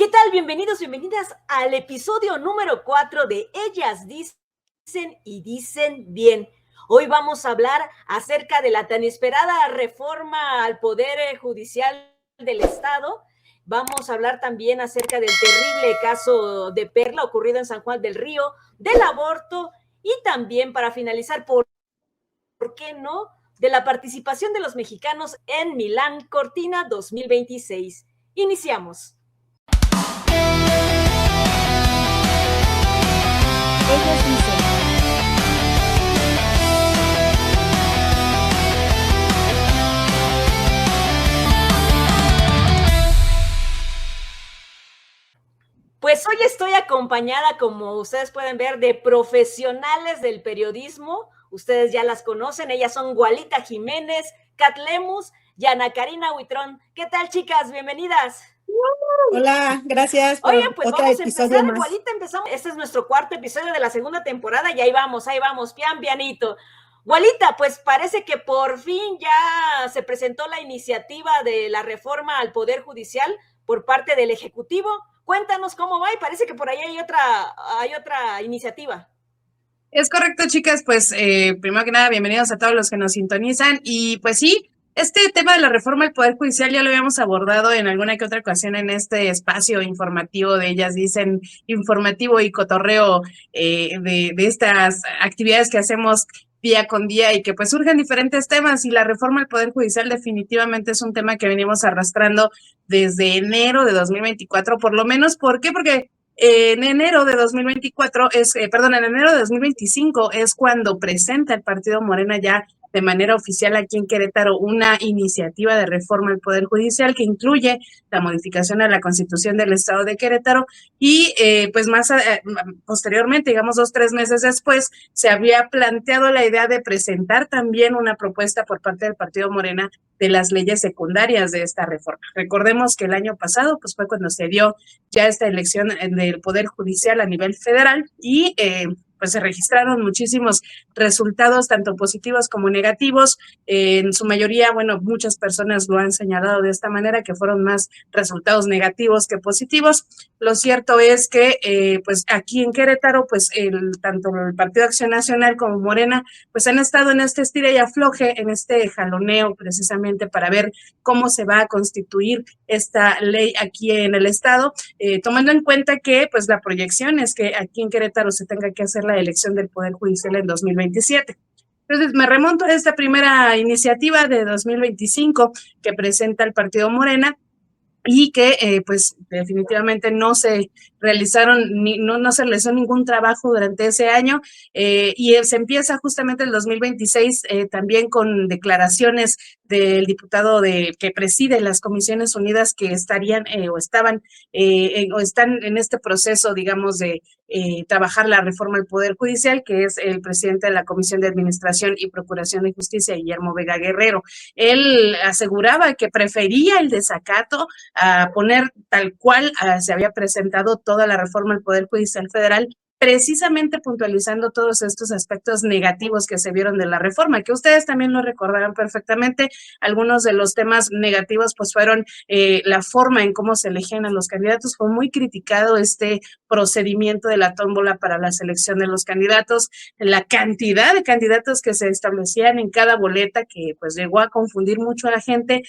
¿Qué tal? Bienvenidos, bienvenidas al episodio número 4 de Ellas Dicen y Dicen Bien. Hoy vamos a hablar acerca de la tan esperada reforma al Poder Judicial del Estado. Vamos a hablar también acerca del terrible caso de Perla ocurrido en San Juan del Río, del aborto y también, para finalizar, ¿por qué no?, de la participación de los mexicanos en Milán Cortina 2026. Iniciamos. Ellas dicen. Pues hoy estoy acompañada, como ustedes pueden ver, de profesionales del periodismo. Ustedes ya las conocen, ellas son Gualita Jiménez, Kat Lemus y Ana Karina Huitrón. ¿Qué tal, chicas? Bienvenidas. Hola, gracias por Oigan, pues otro vamos a episodio empezar, más. Gualita, empezamos. Este es nuestro cuarto episodio de la segunda temporada y ahí vamos, pian pianito. Gualita, pues parece que por fin ya se presentó la iniciativa de la reforma al Poder Judicial por parte del Ejecutivo. Cuéntanos cómo va y parece que por ahí hay otra iniciativa. Es correcto, chicas, pues primero que nada, bienvenidos a todos los que nos sintonizan y pues sí, este tema de la reforma del Poder Judicial ya lo habíamos abordado en alguna que otra ocasión en este espacio informativo de Ellas Dicen, informativo y cotorreo de estas actividades que hacemos día con día y que pues surgen diferentes temas, y la reforma del Poder Judicial definitivamente es un tema que venimos arrastrando desde enero de 2024, por lo menos. ¿Por qué? Porque en enero de 2024 en enero de 2025 es cuando presenta el partido Morena ya de manera oficial aquí en Querétaro una iniciativa de reforma al Poder Judicial que incluye la modificación a la Constitución del Estado de Querétaro y pues posteriormente, digamos 2-3 meses después, se había planteado la idea de presentar también una propuesta por parte del partido Morena de las leyes secundarias de esta reforma. Recordemos que el año pasado pues fue cuando se dio ya esta elección del Poder Judicial a nivel federal y pues se registraron muchísimos resultados, tanto positivos como negativos. En su mayoría, bueno, muchas personas lo han señalado de esta manera, que fueron más resultados negativos que positivos. Lo cierto es que pues aquí en Querétaro, pues tanto el Partido Acción Nacional como Morena, pues han estado en este estira y afloje, en este jaloneo precisamente para ver cómo se va a constituir esta ley aquí en el estado, tomando en cuenta que pues la proyección es que aquí en Querétaro se tenga que hacer la elección del Poder Judicial en 2027. Entonces me remonto a esta primera iniciativa de 2025 que presenta el partido Morena y que pues definitivamente no se realizaron, no se realizó ningún trabajo durante ese año, y se empieza justamente el 2026 también con declaraciones del diputado que preside las Comisiones Unidas que estarían o estaban o están en este proceso, digamos, de trabajar la reforma al Poder Judicial, que es el presidente de la Comisión de Administración y Procuración de Justicia, Guillermo Vega Guerrero. Él aseguraba que prefería el desacato a poner tal cual se había presentado toda la reforma al Poder Judicial Federal, precisamente puntualizando todos estos aspectos negativos que se vieron de la reforma, que ustedes también lo recordarán perfectamente. Algunos de los temas negativos pues fueron la forma en cómo se elegían a los candidatos. Fue muy criticado este procedimiento de la tómbola para la selección de los candidatos, la cantidad de candidatos que se establecían en cada boleta, que pues llegó a confundir mucho a la gente.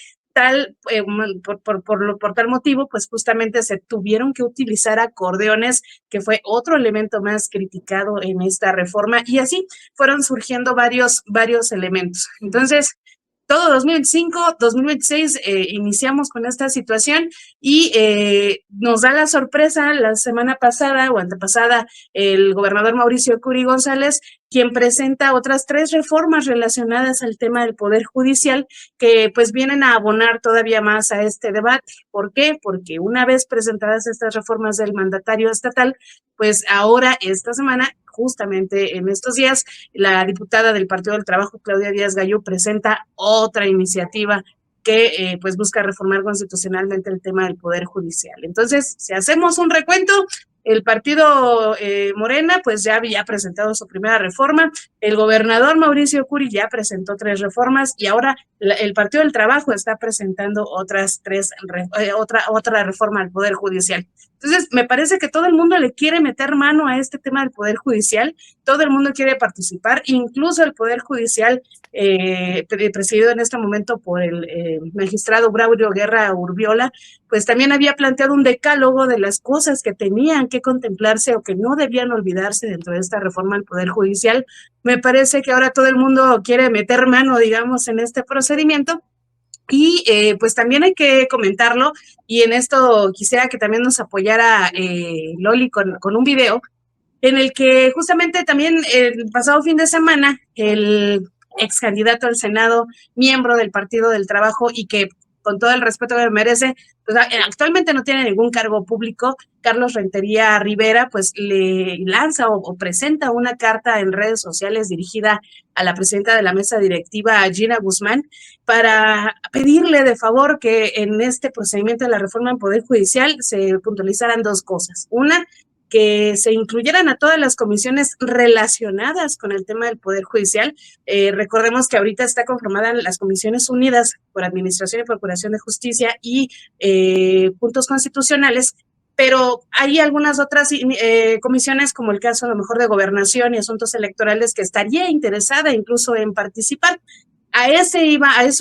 Por tal motivo, pues justamente se tuvieron que utilizar acordeones, que fue otro elemento más criticado en esta reforma, y así fueron surgiendo varios elementos. Entonces, todo 2025, 2026 iniciamos con esta situación y nos da la sorpresa la semana pasada o antepasada el gobernador Mauricio Curi González, quien presenta otras 3 reformas relacionadas al tema del Poder Judicial que pues vienen a abonar todavía más a este debate. ¿Por qué? Porque una vez presentadas estas reformas del mandatario estatal, pues ahora esta semana, justamente en estos días, la diputada del Partido del Trabajo, Claudia Díaz Gayú, presenta otra iniciativa que pues busca reformar constitucionalmente el tema del Poder Judicial. Entonces, si hacemos un recuento, el partido Morena pues ya había presentado su primera reforma, el gobernador Mauricio Curi ya presentó 3 reformas y ahora el Partido del Trabajo está presentando otras 3, otra reforma al Poder Judicial. Entonces, me parece que todo el mundo le quiere meter mano a este tema del Poder Judicial, todo el mundo quiere participar, incluso el Poder Judicial, presidido en este momento por el magistrado Braulio Guerra Urbiola, pues también había planteado un decálogo de las cosas que tenían que contemplarse o que no debían olvidarse dentro de esta reforma al Poder Judicial. Me parece que ahora todo el mundo quiere meter mano, digamos, en este procedimiento. Y pues también hay que comentarlo, y en esto quisiera que también nos apoyara Loli con un video, en el que justamente también el pasado fin de semana el ex candidato al Senado, miembro del Partido del Trabajo y que con todo el respeto que merece, pues actualmente no tiene ningún cargo público, Carlos Rentería Rivera, pues le lanza o presenta una carta en redes sociales dirigida a la presidenta de la mesa directiva, Gina Guzmán, para pedirle de favor que en este procedimiento de la reforma en Poder Judicial se puntualizaran dos cosas. Una, que se incluyeran a todas las comisiones relacionadas con el tema del Poder Judicial. Recordemos que ahorita está conformada las Comisiones Unidas por Administración y Procuración de Justicia y puntos constitucionales, pero hay algunas otras comisiones, como el caso a lo mejor de Gobernación y Asuntos Electorales, que estaría interesada incluso en participar. A eso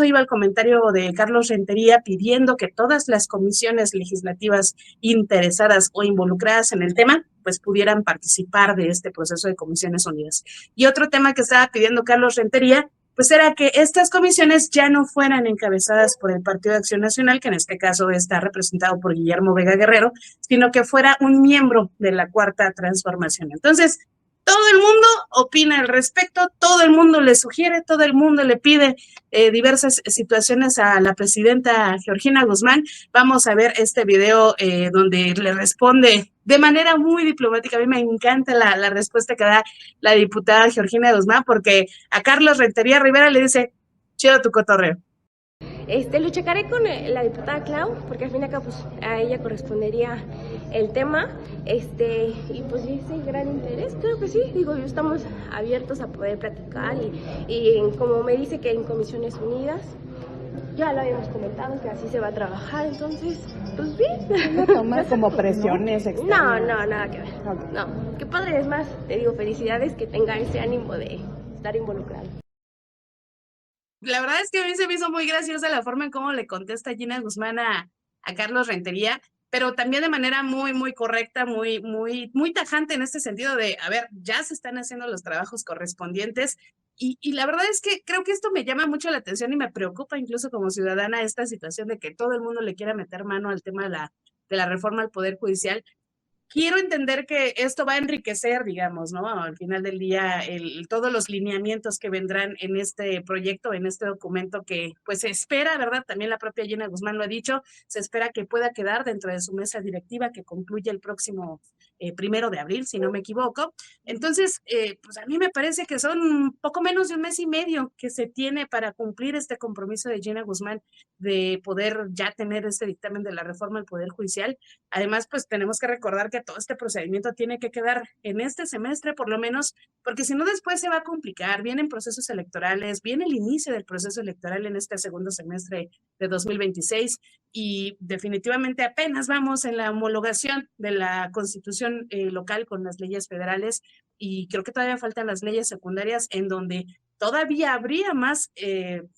iba el comentario de Carlos Rentería pidiendo que todas las comisiones legislativas interesadas o involucradas en el tema, pues pudieran participar de este proceso de Comisiones Unidas. Y otro tema que estaba pidiendo Carlos Rentería, pues era que estas comisiones ya no fueran encabezadas por el Partido de Acción Nacional, que en este caso está representado por Guillermo Vega Guerrero, sino que fuera un miembro de la Cuarta Transformación. Entonces, todo el mundo opina al respecto, todo el mundo le sugiere, todo el mundo le pide diversas situaciones a la presidenta Georgina Guzmán. Vamos a ver este video donde le responde de manera muy diplomática. A mí me encanta la respuesta que da la diputada Georgina Guzmán, porque a Carlos Rentería Rivera le dice, chido tu cotorreo. Lo checaré con la diputada Clau, porque al fin y al cabo pues, a ella correspondería el tema, y pues ese gran interés, creo que sí, digo, estamos abiertos a poder platicar y como me dice que en Comisiones Unidas, ya lo habíamos comentado que así se va a trabajar, entonces, pues bien. ¿No tomas como presiones externas? No, nada que ver, no, qué padre, es más, te digo, felicidades que tenga ese ánimo de estar involucrado. La verdad es que a mí se me hizo muy graciosa la forma en cómo le contesta Gina Guzmán a Carlos Rentería, pero también de manera muy, muy correcta, muy, muy, muy tajante en este sentido de, a ver, ya se están haciendo los trabajos correspondientes y la verdad es que creo que esto me llama mucho la atención y me preocupa incluso como ciudadana esta situación de que todo el mundo le quiera meter mano al tema de la reforma al Poder Judicial. Quiero entender que esto va a enriquecer, digamos, ¿no? Al final del día, todos los lineamientos que vendrán en este proyecto, en este documento que, pues, se espera, ¿verdad? También la propia Gina Guzmán lo ha dicho, se espera que pueda quedar dentro de su mesa directiva que concluye el próximo 1 de abril, si no me equivoco. Entonces, pues a mí me parece que son poco menos de un mes y medio que se tiene para cumplir este compromiso de Gina Guzmán de poder ya tener este dictamen de la reforma del Poder Judicial. Además, pues tenemos que recordar que todo este procedimiento tiene que quedar en este semestre, por lo menos, porque si no después se va a complicar, vienen procesos electorales, viene el inicio del proceso electoral en este segundo semestre de 2026 y definitivamente apenas vamos en la homologación de la constitución local con las leyes federales y creo que todavía faltan las leyes secundarias en donde todavía habría más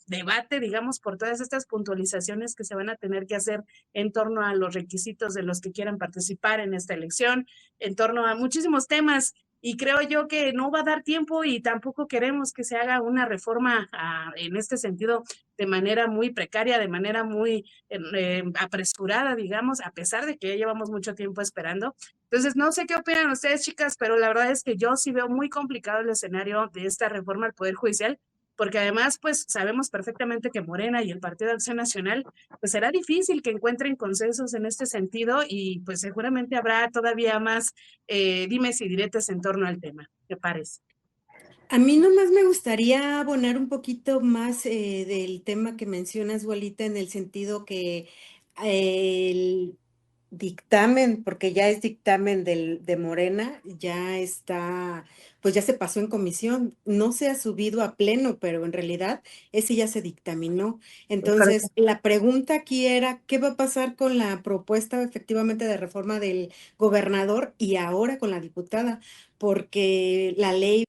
debate, digamos, por todas estas puntualizaciones que se van a tener que hacer en torno a los requisitos de los que quieran participar en esta elección, en torno a muchísimos temas. Y creo yo que no va a dar tiempo y tampoco queremos que se haga una reforma en este sentido de manera muy precaria, de manera muy apresurada, digamos, a pesar de que ya llevamos mucho tiempo esperando. Entonces, no sé qué opinan ustedes, chicas, pero la verdad es que yo sí veo muy complicado el escenario de esta reforma al Poder Judicial, porque además, pues, sabemos perfectamente que Morena y el Partido de Acción Nacional, pues, será difícil que encuentren consensos en este sentido y, pues, seguramente habrá todavía más dimes y diretes en torno al tema. ¿Qué parece? A mí nomás me gustaría abonar un poquito más del tema que mencionas, Walita, en el sentido que el dictamen, porque ya es dictamen de Morena, ya está, pues ya se pasó en comisión, no se ha subido a pleno, pero en realidad ese ya se dictaminó. Correcto. Entonces, la pregunta aquí era, ¿qué va a pasar con la propuesta efectivamente de reforma del gobernador y ahora con la diputada? Porque la ley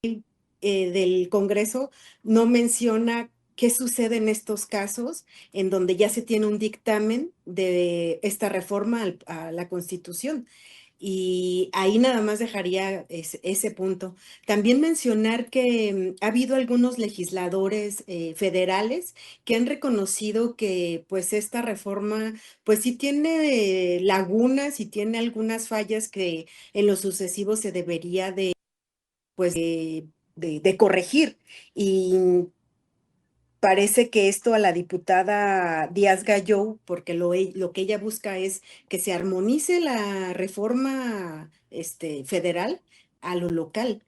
del Congreso no menciona qué sucede en estos casos en donde ya se tiene un dictamen de esta reforma a la Constitución. Y ahí nada más dejaría ese punto. También mencionar que ha habido algunos legisladores federales que han reconocido que pues esta reforma pues sí tiene lagunas y tiene algunas fallas que en lo sucesivo se debería de pues de corregir. Y parece que esto a la diputada Díaz Galló, porque lo que ella busca es que se armonice la reforma federal a lo local.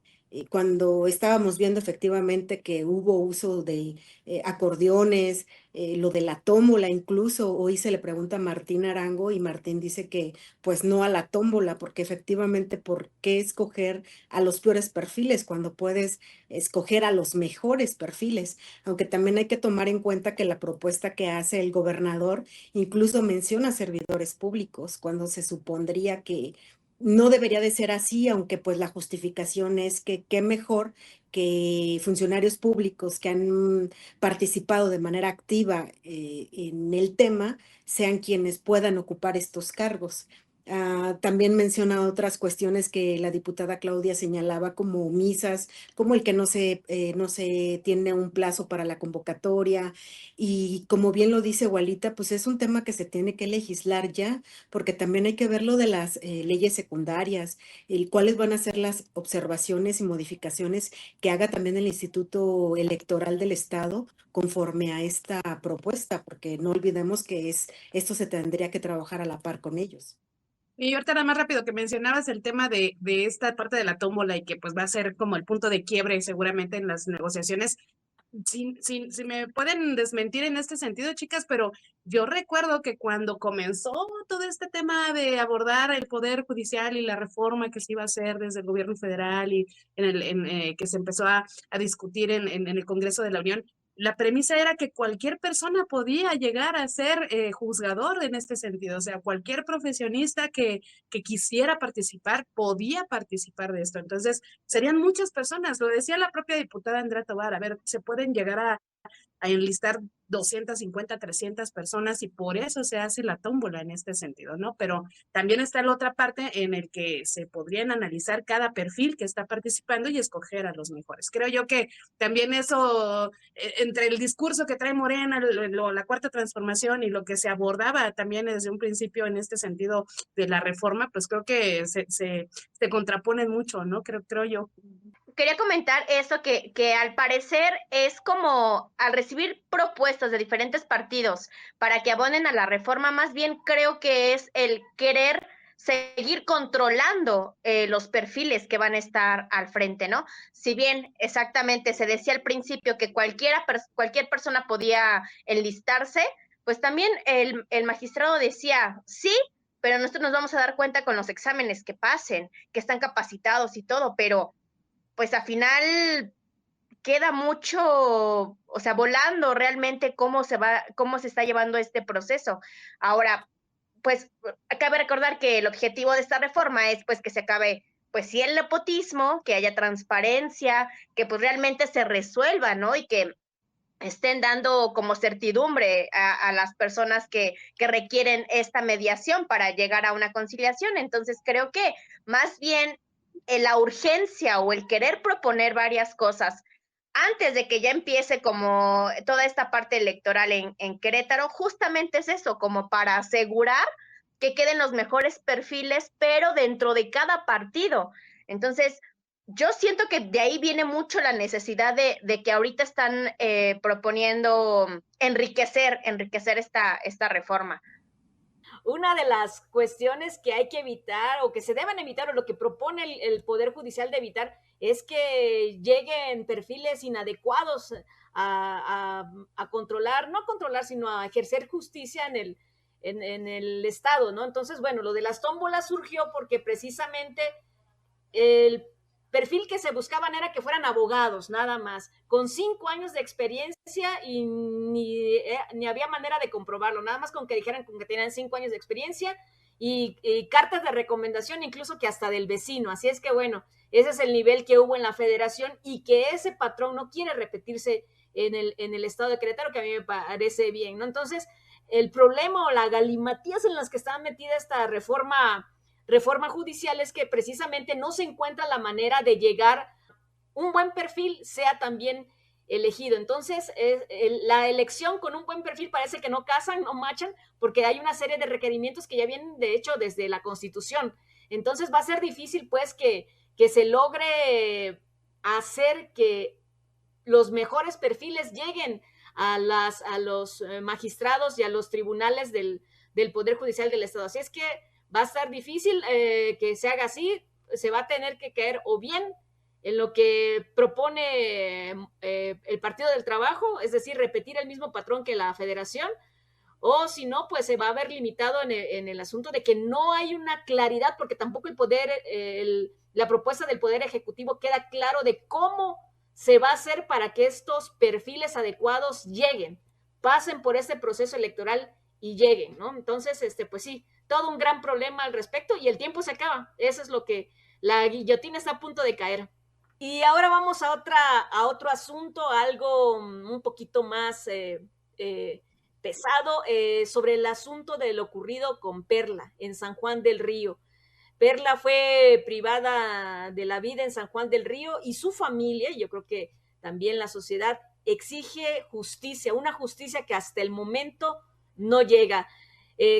Cuando estábamos viendo efectivamente que hubo uso de acordeones, lo de la tómbola, incluso hoy se le pregunta a Martín Arango y Martín dice que pues no a la tómbola, porque efectivamente, ¿por qué escoger a los peores perfiles cuando puedes escoger a los mejores perfiles? Aunque también hay que tomar en cuenta que la propuesta que hace el gobernador incluso menciona servidores públicos, cuando se supondría que no debería de ser así, aunque pues la justificación es que qué mejor que funcionarios públicos que han participado de manera activa en el tema sean quienes puedan ocupar estos cargos. También menciona otras cuestiones que la diputada Claudia señalaba como omisas, como el que no se tiene un plazo para la convocatoria y como bien lo dice Walita, pues es un tema que se tiene que legislar ya, porque también hay que ver lo de las leyes secundarias, cuáles van a ser las observaciones y modificaciones que haga también el Instituto Electoral del Estado conforme a esta propuesta, porque no olvidemos que esto se tendría que trabajar a la par con ellos. Y ahorita nada más rápido que mencionabas el tema de esta parte de la tómbola y que pues va a ser como el punto de quiebre seguramente en las negociaciones. Si me pueden desmentir en este sentido, chicas, pero yo recuerdo que cuando comenzó todo este tema de abordar el Poder Judicial y la reforma que se iba a hacer desde el gobierno federal y que se empezó a discutir en el Congreso de la Unión, la premisa era que cualquier persona podía llegar a ser juzgador en este sentido, o sea, cualquier profesionista que quisiera participar podía participar de esto. Entonces, serían muchas personas, lo decía la propia diputada Andrea Tobar, a ver, se pueden llegar a enlistar 250, 300 personas y por eso se hace la tómbola en este sentido, ¿no? Pero también está la otra parte en el que se podrían analizar cada perfil que está participando y escoger a los mejores. Creo yo que también eso, entre el discurso que trae Morena, la cuarta transformación y lo que se abordaba también desde un principio en este sentido de la reforma, pues creo que se contraponen mucho, ¿no? Creo yo. Quería comentar eso que al parecer es como al recibir propuestas de diferentes partidos para que abonen a la reforma, más bien creo que es el querer seguir controlando los perfiles que van a estar al frente, ¿no? Si bien exactamente se decía al principio que cualquier persona podía enlistarse, pues también el magistrado decía, sí, pero nosotros nos vamos a dar cuenta con los exámenes que pasen, que están capacitados y todo, pero pues al final queda mucho, o sea, volando realmente cómo se está llevando este proceso. Ahora, pues cabe recordar que el objetivo de esta reforma es pues que se acabe pues sí el nepotismo, que haya transparencia, que pues realmente se resuelva, ¿no? Y que estén dando como certidumbre a las personas que requieren esta mediación para llegar a una conciliación. Entonces creo que más bien la urgencia o el querer proponer varias cosas antes de que ya empiece como toda esta parte electoral en Querétaro, justamente es eso, como para asegurar que queden los mejores perfiles, pero dentro de cada partido. Entonces, yo siento que de ahí viene mucho la necesidad de que ahorita están proponiendo enriquecer esta reforma. Una de las cuestiones que hay que evitar o que se deben evitar o lo que propone el Poder Judicial de evitar es que lleguen perfiles inadecuados a controlar, no a controlar, sino a ejercer justicia en el estado, ¿no? Entonces, bueno, lo de las tómbolas surgió porque precisamente el perfil que se buscaban era que fueran abogados, nada más, con 5 años de experiencia y ni había manera de comprobarlo, nada más con que dijeran con que tenían 5 años de experiencia y cartas de recomendación, incluso que hasta del vecino. Así es que bueno, ese es el nivel que hubo en la federación y que ese patrón no quiere repetirse en el estado de Querétaro, que a mí me parece bien, ¿no? Entonces, el problema o la galimatías en las que estaba metida esta reforma judicial es que precisamente no se encuentra la manera de llegar un buen perfil sea también elegido. Entonces, la elección con un buen perfil parece que no casan, no machan, porque hay una serie de requerimientos que ya vienen, de hecho, desde la Constitución. Entonces, va a ser difícil, pues, que se logre hacer que los mejores perfiles lleguen a los magistrados y a los tribunales del Poder Judicial del Estado. Así es que va a estar difícil que se haga así, se va a tener que caer o bien en lo que propone el Partido del Trabajo, es decir, repetir el mismo patrón que la Federación, o si no, pues se va a ver limitado en el asunto de que no hay una claridad, porque tampoco la propuesta del Poder Ejecutivo queda claro de cómo se va a hacer para que estos perfiles adecuados lleguen, pasen por este proceso electoral y lleguen, ¿no? Entonces, pues sí, todo un gran problema al respecto y el tiempo se acaba. Eso es lo que la guillotina está a punto de caer. Y ahora vamos a otro asunto, algo un poquito más pesado, sobre el asunto de lo ocurrido con Perla en San Juan del Río. Perla fue privada de la vida en San Juan del Río y su familia, yo creo que también la sociedad, exige justicia, una justicia que hasta el momento no llega.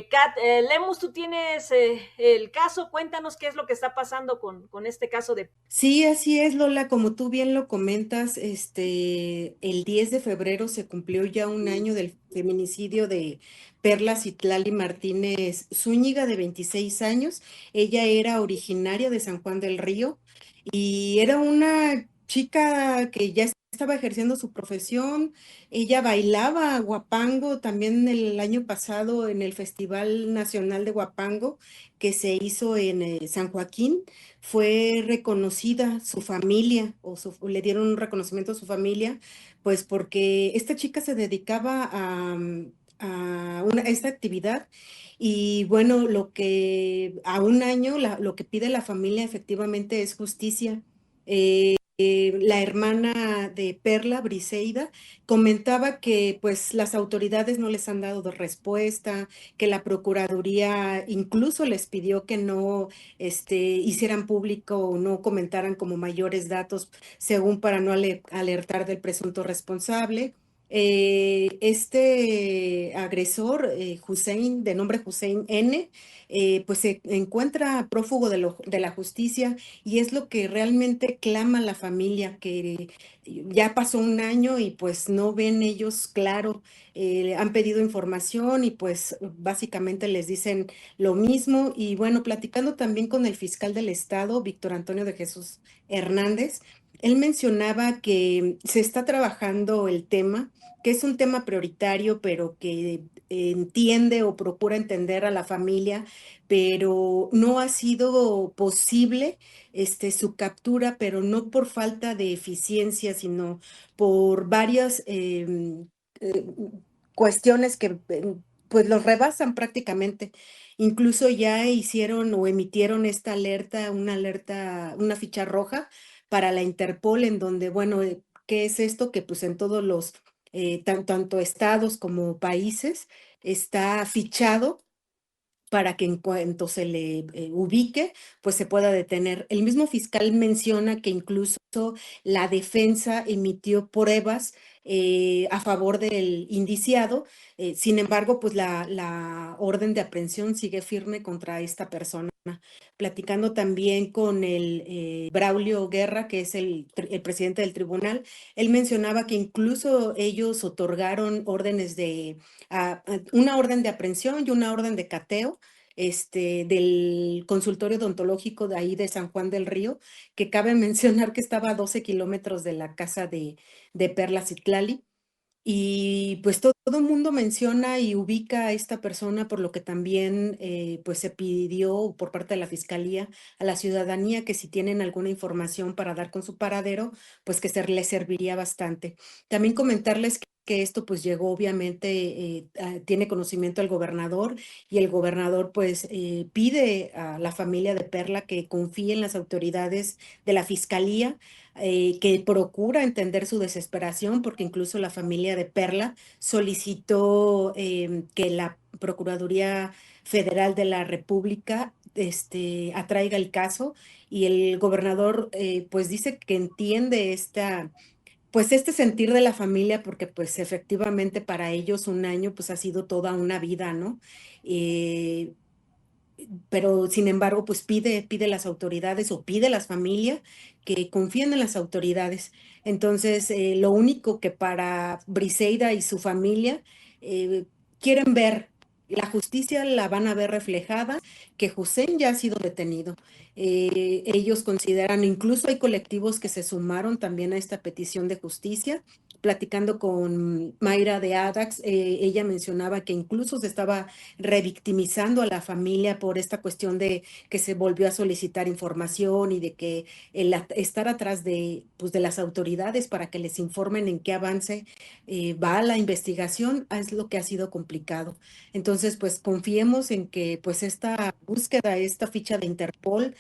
Kat, Lemus, tú tienes el caso, cuéntanos qué es lo que está pasando con este caso de... Sí, así es, Lola, como tú bien lo comentas, el 10 de febrero se cumplió ya un año del feminicidio de Perla Citlali Martínez Zúñiga, de 26 años. Ella era originaria de San Juan del Río y era una chica que ya estaba ejerciendo su profesión. Ella bailaba guapango también el año pasado en el Festival Nacional de Guapango que se hizo en San Joaquín. Fue reconocida su familia le dieron un reconocimiento a su familia, pues porque esta chica se dedicaba a esta actividad. Y bueno, lo que a un año, lo que pide la familia efectivamente es justicia. La hermana de Perla, Briseida, comentaba que pues las autoridades no les han dado de respuesta, que la Procuraduría incluso les pidió que no hicieran público o no comentaran como mayores datos, según para no alertar del presunto responsable. Este agresor, Hussein, de nombre Hussein N., pues se encuentra prófugo de la justicia y es lo que realmente clama la familia, que ya pasó un año y pues no ven ellos claro, han pedido información y pues básicamente les dicen lo mismo. Y bueno, platicando también con el fiscal del estado, Víctor Antonio de Jesús Hernández, él mencionaba que se está trabajando el tema, que es un tema prioritario, pero que entiende o procura entender a la familia, pero no ha sido posible su captura, pero no por falta de eficiencia, sino por varias eh, cuestiones que pues los rebasan prácticamente. Incluso ya hicieron o emitieron esta alerta, una ficha roja para la Interpol, en donde, bueno, ¿qué es esto? Que pues en todos los, tanto estados como países, está fichado para que en cuanto se le ubique, pues se pueda detener. El mismo fiscal menciona que incluso la defensa emitió pruebas a favor del indiciado. Sin embargo, pues la orden de aprehensión sigue firme contra esta persona. Platicando también con el Braulio Guerra, que es el presidente del tribunal, él mencionaba que incluso ellos otorgaron órdenes una orden de aprehensión y una orden de cateo del consultorio odontológico de ahí de San Juan del Río, que cabe mencionar que estaba a 12 kilómetros de la casa de Perla Citlali. Y pues todo todo el mundo menciona y ubica a esta persona, por lo que también pues se pidió por parte de la Fiscalía a la ciudadanía que si tienen alguna información para dar con su paradero, pues que se les serviría bastante. También comentarles que esto pues llegó obviamente, tiene conocimiento el gobernador y el gobernador pues pide a la familia de Perla que confíe en las autoridades de la Fiscalía, que procura entender su desesperación, porque incluso la familia de Perla solicitó que la Procuraduría Federal de la República atraiga el caso, y el gobernador pues dice que entiende pues este sentir de la familia, porque pues efectivamente para ellos un año pues ha sido toda una vida, ¿no? Eh, pero sin embargo, pues pide las autoridades o pide las familias que confíen en las autoridades. Entonces, lo único que para Briseida y su familia eh, quieren ver, la justicia la van a ver reflejada, que Hussein ya ha sido detenido. Ellos consideran, incluso hay colectivos que se sumaron también a esta petición de justicia. Platicando con Mayra de Adax, ella mencionaba que incluso se estaba revictimizando a la familia por esta cuestión de que se volvió a solicitar información y de que estar atrás pues, de las autoridades para que les informen en qué avance va la investigación es lo que ha sido complicado. Entonces, pues confiemos en que pues esta búsqueda, esta ficha de Interpol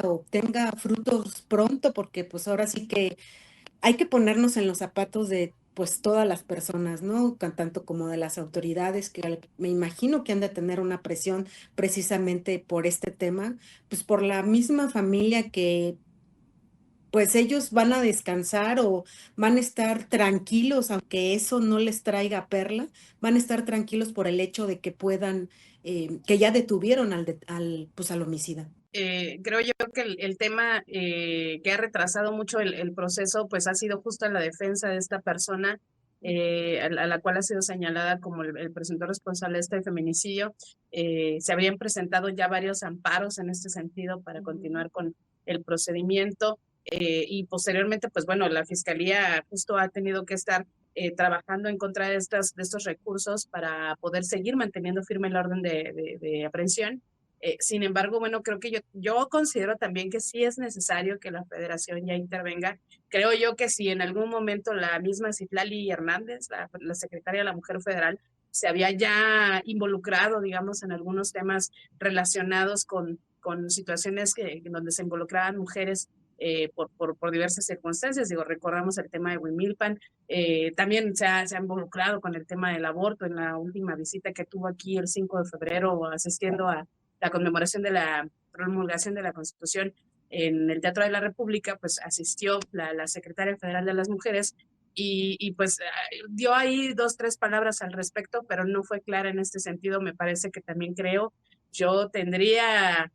obtenga frutos pronto, porque pues ahora sí que hay que ponernos en los zapatos de pues todas las personas, ¿no? Tanto como de las autoridades, que me imagino que han de tener una presión precisamente por este tema, pues por la misma familia que pues ellos van a descansar o van a estar tranquilos, aunque eso no les traiga perla, van a estar tranquilos por el hecho de que puedan, que ya detuvieron pues al homicida. Creo yo que el tema que ha retrasado mucho el proceso, pues ha sido justo la defensa de esta persona, a la cual ha sido señalada como el presuntor responsable de este feminicidio. Se habrían presentado ya varios amparos en este sentido para continuar con el procedimiento, y posteriormente, pues bueno, la Fiscalía justo ha tenido que estar trabajando en contra de estos recursos para poder seguir manteniendo firme el orden de aprehensión. Sin embargo, bueno, creo que yo considero también que sí es necesario que la federación ya intervenga. Creo yo que si en algún momento la misma Citlali Hernández, la secretaria de la Mujer Federal, se había ya involucrado, digamos, en algunos temas relacionados con situaciones donde se involucraban mujeres por diversas circunstancias. Digo, recordamos el tema de Huimilpan, también se ha involucrado con el tema del aborto en la última visita que tuvo aquí el 5 de febrero asistiendo a la conmemoración de la promulgación de la Constitución en el Teatro de la República, pues asistió la secretaria federal de las mujeres y pues dio ahí 2, 3 palabras al respecto, pero no fue clara en este sentido. Me parece que también yo tendría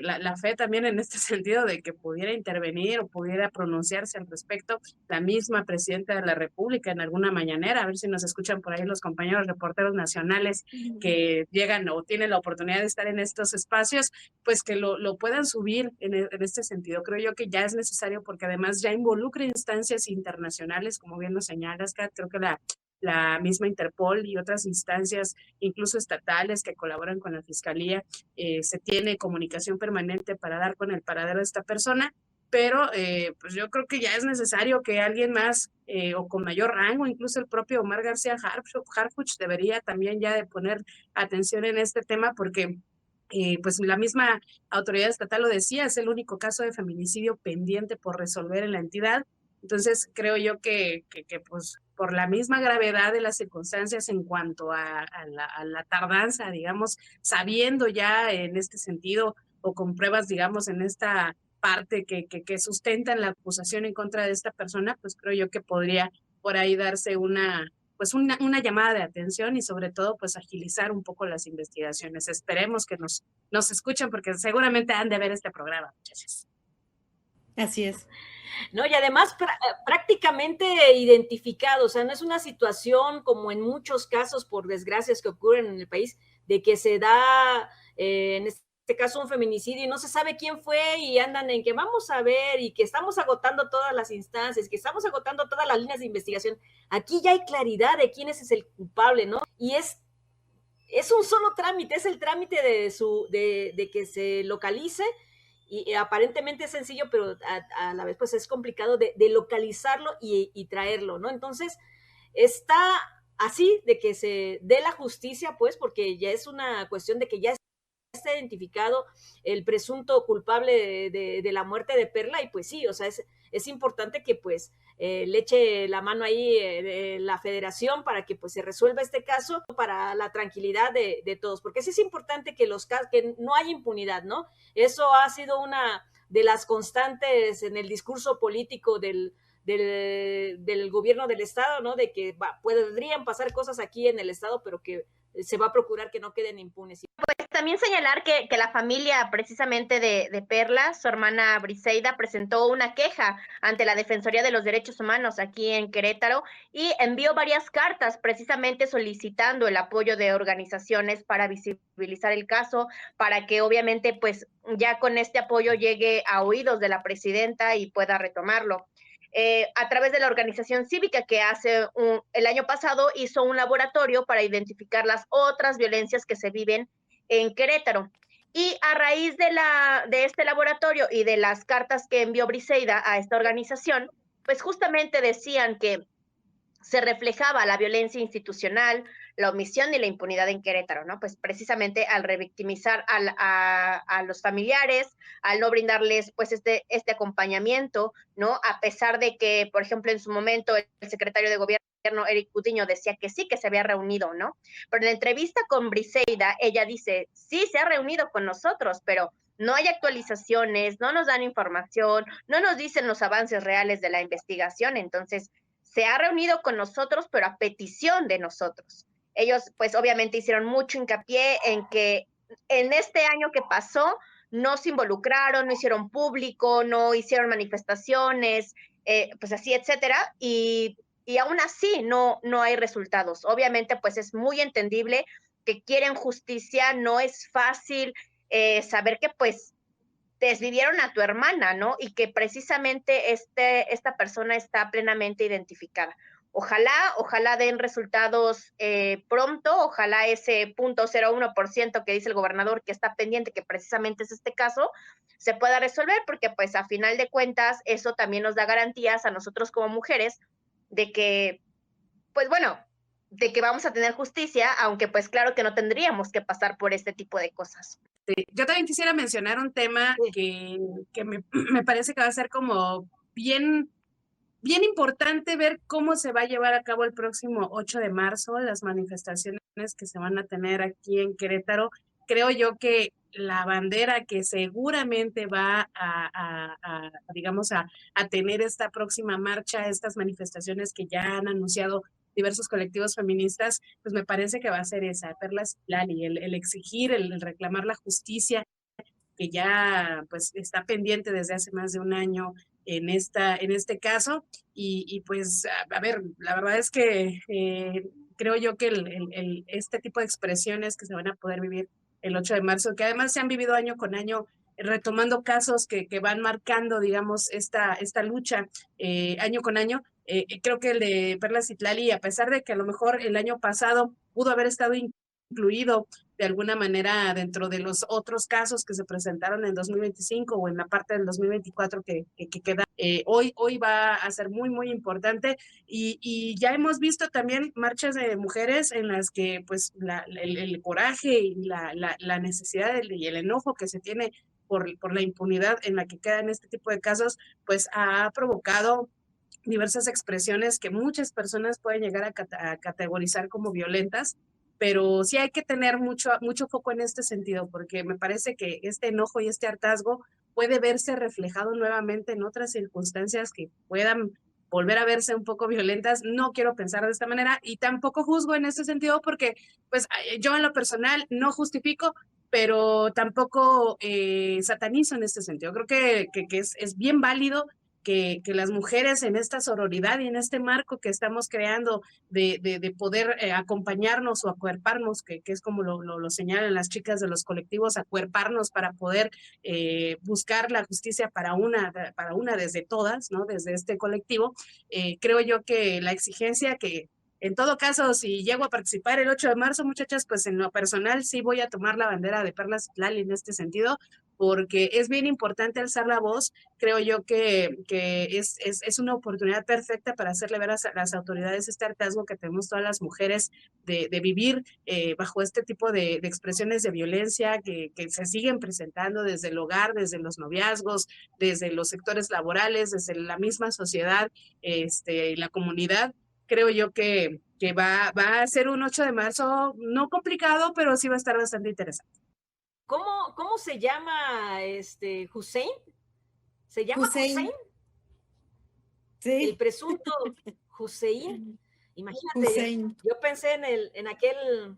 la fe también en este sentido de que pudiera intervenir o pudiera pronunciarse al respecto la misma presidenta de la República en alguna mañanera, a ver si nos escuchan por ahí los compañeros reporteros nacionales que llegan o tienen la oportunidad de estar en estos espacios, pues que lo puedan subir en este sentido. Creo yo que ya es necesario porque además ya involucra instancias internacionales, como bien lo señalas, Kat. Creo que la misma Interpol y otras instancias, incluso estatales, que colaboran con la Fiscalía, se tiene comunicación permanente para dar con el paradero de esta persona, pero pues yo creo que ya es necesario que alguien más o con mayor rango, incluso el propio Omar García Harfuch debería también ya de poner atención en este tema, porque pues la misma autoridad estatal lo decía, es el único caso de feminicidio pendiente por resolver en la entidad. Entonces creo yo que pues por la misma gravedad de las circunstancias en cuanto a la tardanza, digamos, sabiendo ya en este sentido o con pruebas, digamos, en esta parte que sustentan la acusación en contra de esta persona, pues creo yo que podría por ahí darse una llamada de atención y sobre todo pues agilizar un poco las investigaciones. Esperemos que nos escuchen porque seguramente han de ver este programa, muchachos. Así es. ¿No? Y además prácticamente identificado, o sea, no es una situación como en muchos casos, por desgracias que ocurren en el país, de que se da, en este caso, un feminicidio y no se sabe quién fue y andan en que vamos a ver y que estamos agotando todas las instancias, que estamos agotando todas las líneas de investigación. Aquí ya hay claridad de quién es el culpable, ¿no? Y es un solo trámite, es el trámite de que se localice, y aparentemente es sencillo, pero a la vez pues es complicado de localizarlo y traerlo, ¿no? Entonces, está así de que se dé la justicia, pues, porque ya es una cuestión de que ya está identificado el presunto culpable de la muerte de Perla, y pues sí, o sea, es importante que pues le eche la mano ahí la federación para que pues se resuelva este caso para la tranquilidad de todos, porque sí es importante que que no haya impunidad, ¿no? Eso ha sido una de las constantes en el discurso político del gobierno del estado, ¿no? De que podrían pasar cosas aquí en el estado, pero que se va a procurar que no queden impunes. Pues también señalar que la familia precisamente de Perla, su hermana Briseida, presentó una queja ante la Defensoría de los Derechos Humanos aquí en Querétaro y envió varias cartas precisamente solicitando el apoyo de organizaciones para visibilizar el caso, para que obviamente pues ya con este apoyo llegue a oídos de la presidenta y pueda retomarlo. A través de la organización cívica que el año pasado hizo un laboratorio para identificar las otras violencias que se viven en Querétaro. Y a raíz de este laboratorio y de las cartas que envió Briseida a esta organización, pues justamente decían que se reflejaba la violencia institucional, la omisión y la impunidad en Querétaro, ¿no? Pues precisamente al revictimizar a los familiares, al no brindarles pues este acompañamiento, ¿no? A pesar de que, por ejemplo, en su momento el secretario de Gobierno, Eric Cutiño, decía que sí, que se había reunido, ¿no? Pero en la entrevista con Briseida, ella dice, sí, se ha reunido con nosotros, pero no hay actualizaciones, no nos dan información, no nos dicen los avances reales de la investigación, entonces se ha reunido con nosotros, pero a petición de nosotros. Ellos, pues obviamente hicieron mucho hincapié en que en este año que pasó, no se involucraron, no hicieron público, no hicieron manifestaciones, pues así, etcétera, y aún así no hay resultados. Obviamente, pues es muy entendible que quieren justicia, no es fácil saber que pues desvivieron a tu hermana, ¿no? Y que precisamente esta persona está plenamente identificada. Ojalá den resultados pronto, ojalá ese 0.01% que dice el gobernador que está pendiente, que precisamente es este caso, se pueda resolver, porque pues a final de cuentas eso también nos da garantías a nosotros como mujeres de que, pues bueno, de que vamos a tener justicia, aunque pues claro que no tendríamos que pasar por este tipo de cosas. Yo también quisiera mencionar un tema que me parece que va a ser como bien importante ver cómo se va a llevar a cabo el próximo 8 de marzo, las manifestaciones que se van a tener aquí en Querétaro. Creo yo que la bandera que seguramente va digamos, a tener esta próxima marcha, estas manifestaciones que ya han anunciado diversos colectivos feministas, pues me parece que va a ser esa, Perla Citlali, el exigir, el reclamar la justicia, que ya pues está pendiente desde hace más de un año en este caso, y pues a ver, la verdad es que creo yo que este tipo de expresiones que se van a poder vivir el 8 de marzo, que además se han vivido año con año, retomando casos que van marcando, digamos, esta lucha año con año. Creo que el de Perla Citlali, a pesar de que a lo mejor el año pasado pudo haber estado incluido de alguna manera dentro de los otros casos que se presentaron en 2025 o en la parte del 2024 que queda, hoy va a ser muy, muy importante, y ya hemos visto también marchas de mujeres en las que pues el coraje y la necesidad y el enojo que se tiene por la impunidad en la que quedan este tipo de casos, pues ha provocado diversas expresiones que muchas personas pueden llegar a categorizar como violentas, pero sí hay que tener mucho foco en este sentido, porque me parece que este enojo y este hartazgo puede verse reflejado nuevamente en otras circunstancias que puedan volver a verse un poco violentas. No quiero pensar de esta manera y tampoco juzgo en este sentido, porque pues yo en lo personal no justifico, pero tampoco satanizo en este sentido. Creo que es bien válido que las mujeres en esta sororidad y en este marco que estamos creando de poder acompañarnos o acuerparnos, que es como lo señalan las chicas de los colectivos, acuerparnos para poder buscar la justicia para una desde todas, ¿no? Desde este colectivo, creo yo que la exigencia que en todo caso, si llego a participar el 8 de marzo, muchachas, pues en lo personal sí voy a tomar la bandera de Perla Citlali en este sentido, porque es bien importante alzar la voz. Creo yo que es una oportunidad perfecta para hacerle ver a las autoridades este hartazgo que tenemos todas las mujeres de vivir bajo este tipo de expresiones de violencia que se siguen presentando desde el hogar, desde los noviazgos, desde los sectores laborales, desde la misma sociedad, la comunidad. Creo yo que va a ser un 8 de marzo no complicado, pero sí va a estar bastante interesante. ¿Cómo se llama Hussein? ¿Se llama Hussein? Sí. El presunto Hussein. Imagínate, Hussein. Yo pensé en aquel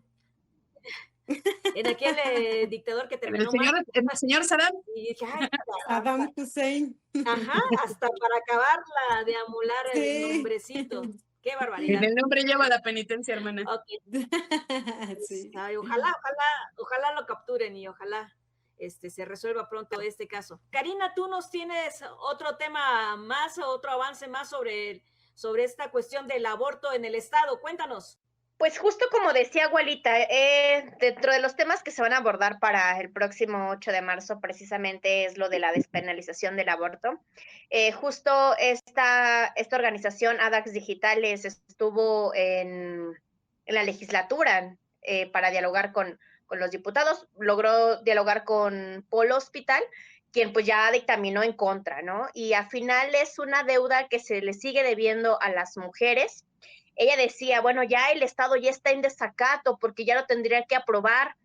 dictador que terminó el señor Saddam. Y dije, ay, Saddam Hussein. Ajá, hasta para acabarla de amular el nombrecito. Qué barbaridad. El nombre lleva la penitencia, hermana. Okay. Sí. Ay, ojalá lo capturen y ojalá se resuelva pronto este caso. Karina, ¿tú nos tienes otro tema más, otro avance más sobre esta cuestión del aborto en el Estado? Cuéntanos. Pues justo como decía Gualita, dentro de los temas que se van a abordar para el próximo 8 de marzo precisamente es lo de la despenalización del aborto. Justo esta organización ADAX Digitales estuvo en la legislatura para dialogar con los diputados, logró dialogar con Paul Hospital, quien pues ya dictaminó en contra, ¿no? Y al final es una deuda que se le sigue debiendo a las mujeres. Ella decía, bueno, ya el Estado ya está en desacato porque ya lo tendría que aprobar,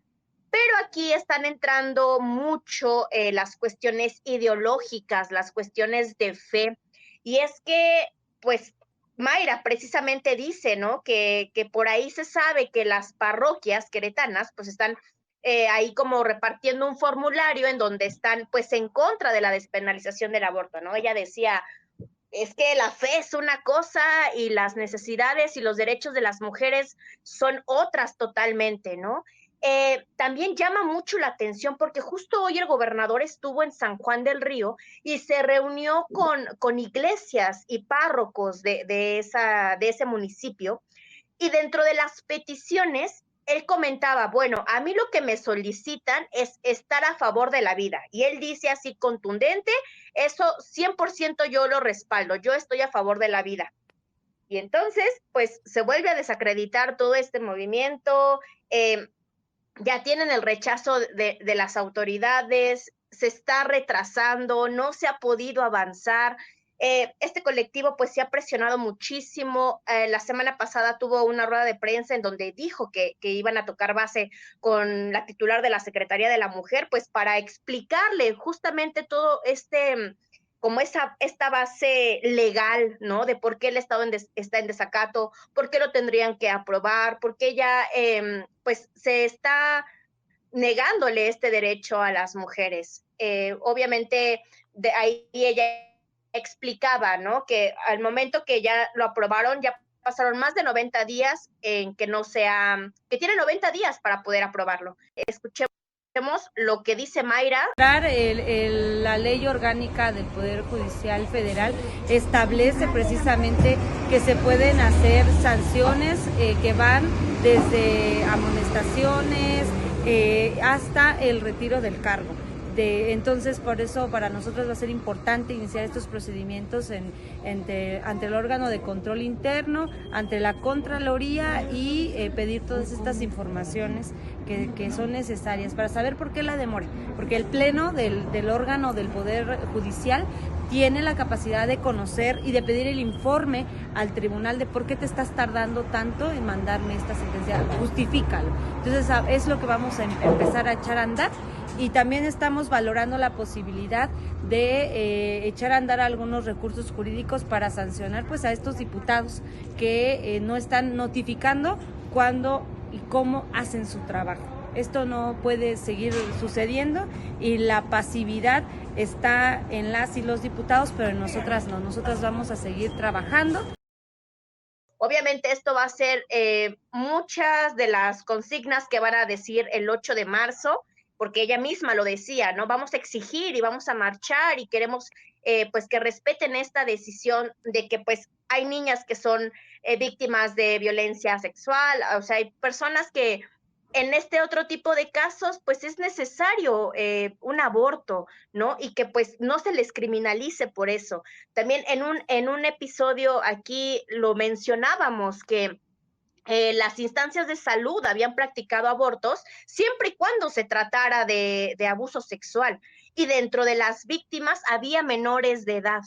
pero aquí están entrando mucho las cuestiones ideológicas, las cuestiones de fe, y es que, pues, Mayra precisamente dice, ¿no?, que por ahí se sabe que las parroquias queretanas, pues, están ahí como repartiendo un formulario en donde están, pues, en contra de la despenalización del aborto, ¿no? Ella decía, es que la fe es una cosa y las necesidades y los derechos de las mujeres son otras totalmente, ¿no? También llama mucho la atención porque justo hoy el gobernador estuvo en San Juan del Río y se reunió con iglesias y párrocos de ese municipio, y dentro de las peticiones él comentaba, bueno, a mí lo que me solicitan es estar a favor de la vida, y él dice así contundente, eso 100% yo lo respaldo, yo estoy a favor de la vida. Y entonces, pues, se vuelve a desacreditar todo este movimiento, ya tienen el rechazo de las autoridades, se está retrasando, no se ha podido avanzar. Este colectivo pues se ha presionado muchísimo. La semana pasada tuvo una rueda de prensa en donde dijo que iban a tocar base con la titular de la Secretaría de la Mujer, pues para explicarle justamente todo como esta base legal, ¿no? De por qué el Estado está en desacato, por qué lo tendrían que aprobar, por qué ya pues se está negándole este derecho a las mujeres. Obviamente de ahí ella explicaba, ¿no?, que al momento que ya lo aprobaron, ya pasaron más de 90 días en que que tiene 90 días para poder aprobarlo. Escuchemos lo que dice Mayra. La ley orgánica del Poder Judicial Federal establece precisamente que se pueden hacer sanciones que van desde amonestaciones hasta el retiro del cargo. Entonces, por eso para nosotros va a ser importante iniciar estos procedimientos ante el órgano de control interno, ante la Contraloría, y pedir todas estas informaciones que son necesarias para saber por qué la demora. Porque el pleno del órgano del Poder Judicial tiene la capacidad de conocer y de pedir el informe al tribunal de por qué te estás tardando tanto en mandarme esta sentencia, justifícalo. Entonces es lo que vamos a empezar a echar a andar, y también estamos valorando la posibilidad de echar a andar algunos recursos jurídicos para sancionar pues a estos diputados que no están notificando cuándo y cómo hacen su trabajo. Esto no puede seguir sucediendo, y la pasividad está en las y los diputados, pero en nosotras no, nosotras vamos a seguir trabajando. Obviamente esto va a ser muchas de las consignas que van a decir el 8 de marzo, porque ella misma lo decía, ¿no? Vamos a exigir y vamos a marchar y queremos pues que respeten esta decisión de que pues hay niñas que son víctimas de violencia sexual, o sea, hay personas que en este otro tipo de casos, pues es necesario un aborto, ¿no? Y que pues no se les criminalice por eso. También en un episodio aquí lo mencionábamos que las instancias de salud habían practicado abortos siempre y cuando se tratara de abuso sexual. Y dentro de las víctimas había menores de edad.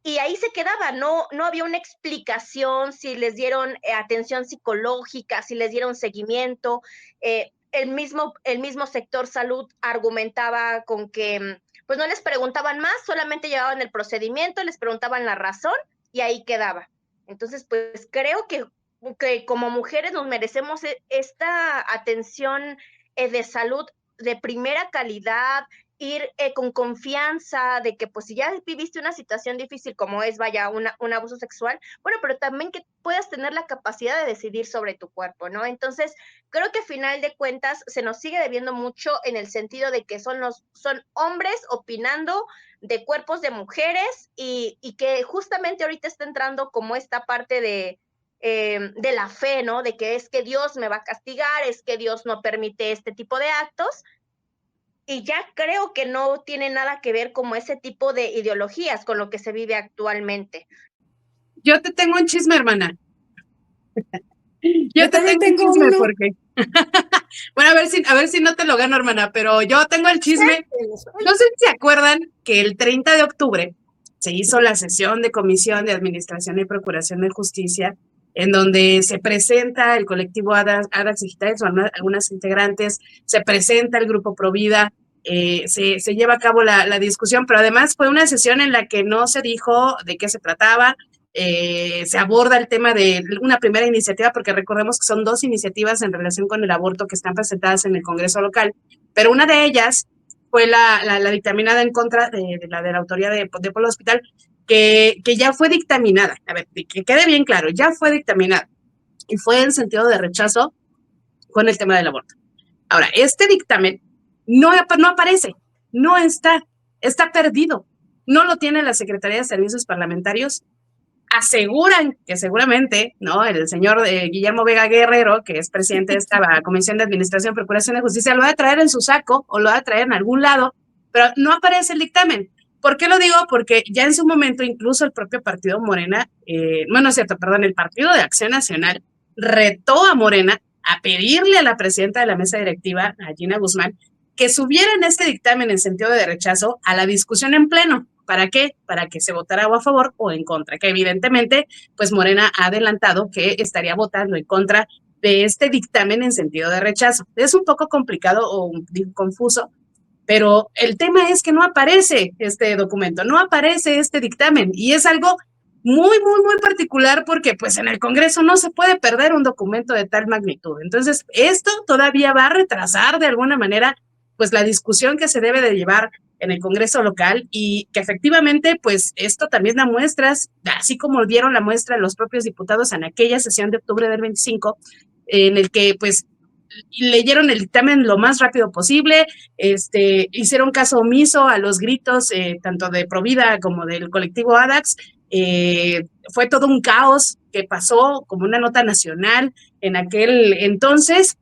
Y ahí se quedaba, no había una explicación si les dieron atención psicológica, si les dieron seguimiento. El mismo sector salud argumentaba con que pues no les preguntaban más, solamente llevaban el procedimiento, les preguntaban la razón y ahí quedaba. Entonces, pues creo que como mujeres nos merecemos esta atención de salud de primera calidad, ir con confianza de que pues si ya viviste una situación difícil como es, vaya, un abuso sexual, bueno, pero también que puedas tener la capacidad de decidir sobre tu cuerpo, ¿no? Entonces, creo que a final de cuentas se nos sigue debiendo mucho en el sentido de que son hombres opinando de cuerpos de mujeres y que justamente ahorita está entrando como esta parte de la fe, ¿no? De que es que Dios me va a castigar, es que Dios no permite este tipo de actos. Y ya creo que no tiene nada que ver como ese tipo de ideologías con lo que se vive actualmente. Yo te tengo un chisme, hermana. Yo también tengo un chisme uno. porque... Bueno, a ver si no te lo gano, hermana, pero yo tengo el chisme. No sé si se acuerdan que el 30 de octubre se hizo la sesión de Comisión de Administración y Procuración de Justicia, en donde se presenta el colectivo Hadas Digitales o algunas integrantes, se presenta el grupo Provida, se lleva a cabo la discusión, pero además fue una sesión en la que no se dijo de qué se trataba. Se aborda el tema de una primera iniciativa, porque recordemos que son 2 iniciativas en relación con el aborto que están presentadas en el Congreso local, pero una de ellas fue la dictaminada en contra de la autoría de Polo Hospital, que ya fue dictaminada. A ver, que quede bien claro, ya fue dictaminada y fue en sentido de rechazo con el tema del aborto. Ahora, este dictamen no aparece, no está perdido, no lo tiene la Secretaría de Servicios Parlamentarios. Aseguran que seguramente, ¿no? El señor Guillermo Vega Guerrero, que es presidente de esta Comisión de Administración y Procuración de Justicia, lo va a traer en su saco o lo va a traer en algún lado, pero no aparece el dictamen. ¿Por qué lo digo? Porque ya en su momento incluso el propio partido Morena, el Partido de Acción Nacional retó a Morena a pedirle a la presidenta de la mesa directiva, a Gina Guzmán, que subieran este dictamen en sentido de rechazo a la discusión en pleno. ¿Para qué? Para que se votara o a favor o en contra, que evidentemente, pues Morena ha adelantado que estaría votando en contra de este dictamen en sentido de rechazo. Es un poco complicado o confuso, pero el tema es que no aparece este documento, no aparece este dictamen, y es algo muy, muy, muy particular porque pues en el Congreso no se puede perder un documento de tal magnitud. Entonces, esto todavía va a retrasar de alguna manera pues la discusión que se debe de llevar en el Congreso local, y que efectivamente pues esto también da muestras, así como dieron la muestra los propios diputados en aquella sesión de octubre del 25, en el que pues leyeron el dictamen lo más rápido posible, hicieron caso omiso a los gritos tanto de Provida como del colectivo ADAX. Fue todo un caos que pasó como una nota nacional en aquel entonces,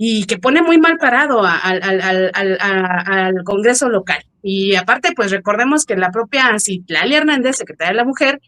y que pone muy mal parado al Congreso local. Y aparte, pues recordemos que la propia Citlali Hernández, secretaria de la Mujer,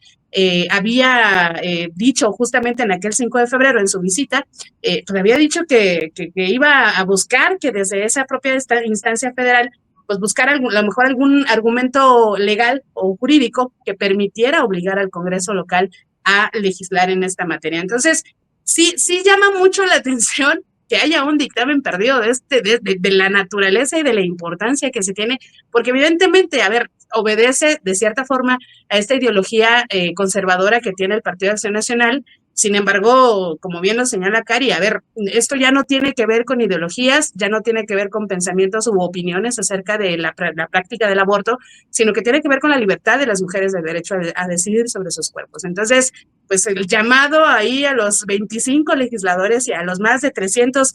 había dicho justamente en aquel 5 de febrero en su visita, pues había dicho que iba a buscar que desde esa propia instancia federal, pues buscar a lo mejor algún argumento legal o jurídico que permitiera obligar al Congreso local a legislar en esta materia. Entonces, sí llama mucho la atención que haya un dictamen perdido de la naturaleza y de la importancia que se tiene, porque evidentemente, a ver, obedece de cierta forma a esta ideología conservadora que tiene el Partido de Acción Nacional, Sin embargo, como bien lo señala Cari, a ver, esto ya no tiene que ver con ideologías, ya no tiene que ver con pensamientos u opiniones acerca de la práctica del aborto, sino que tiene que ver con la libertad de las mujeres del derecho a decidir sobre sus cuerpos. Entonces, pues el llamado ahí a los 25 legisladores y a los más de 300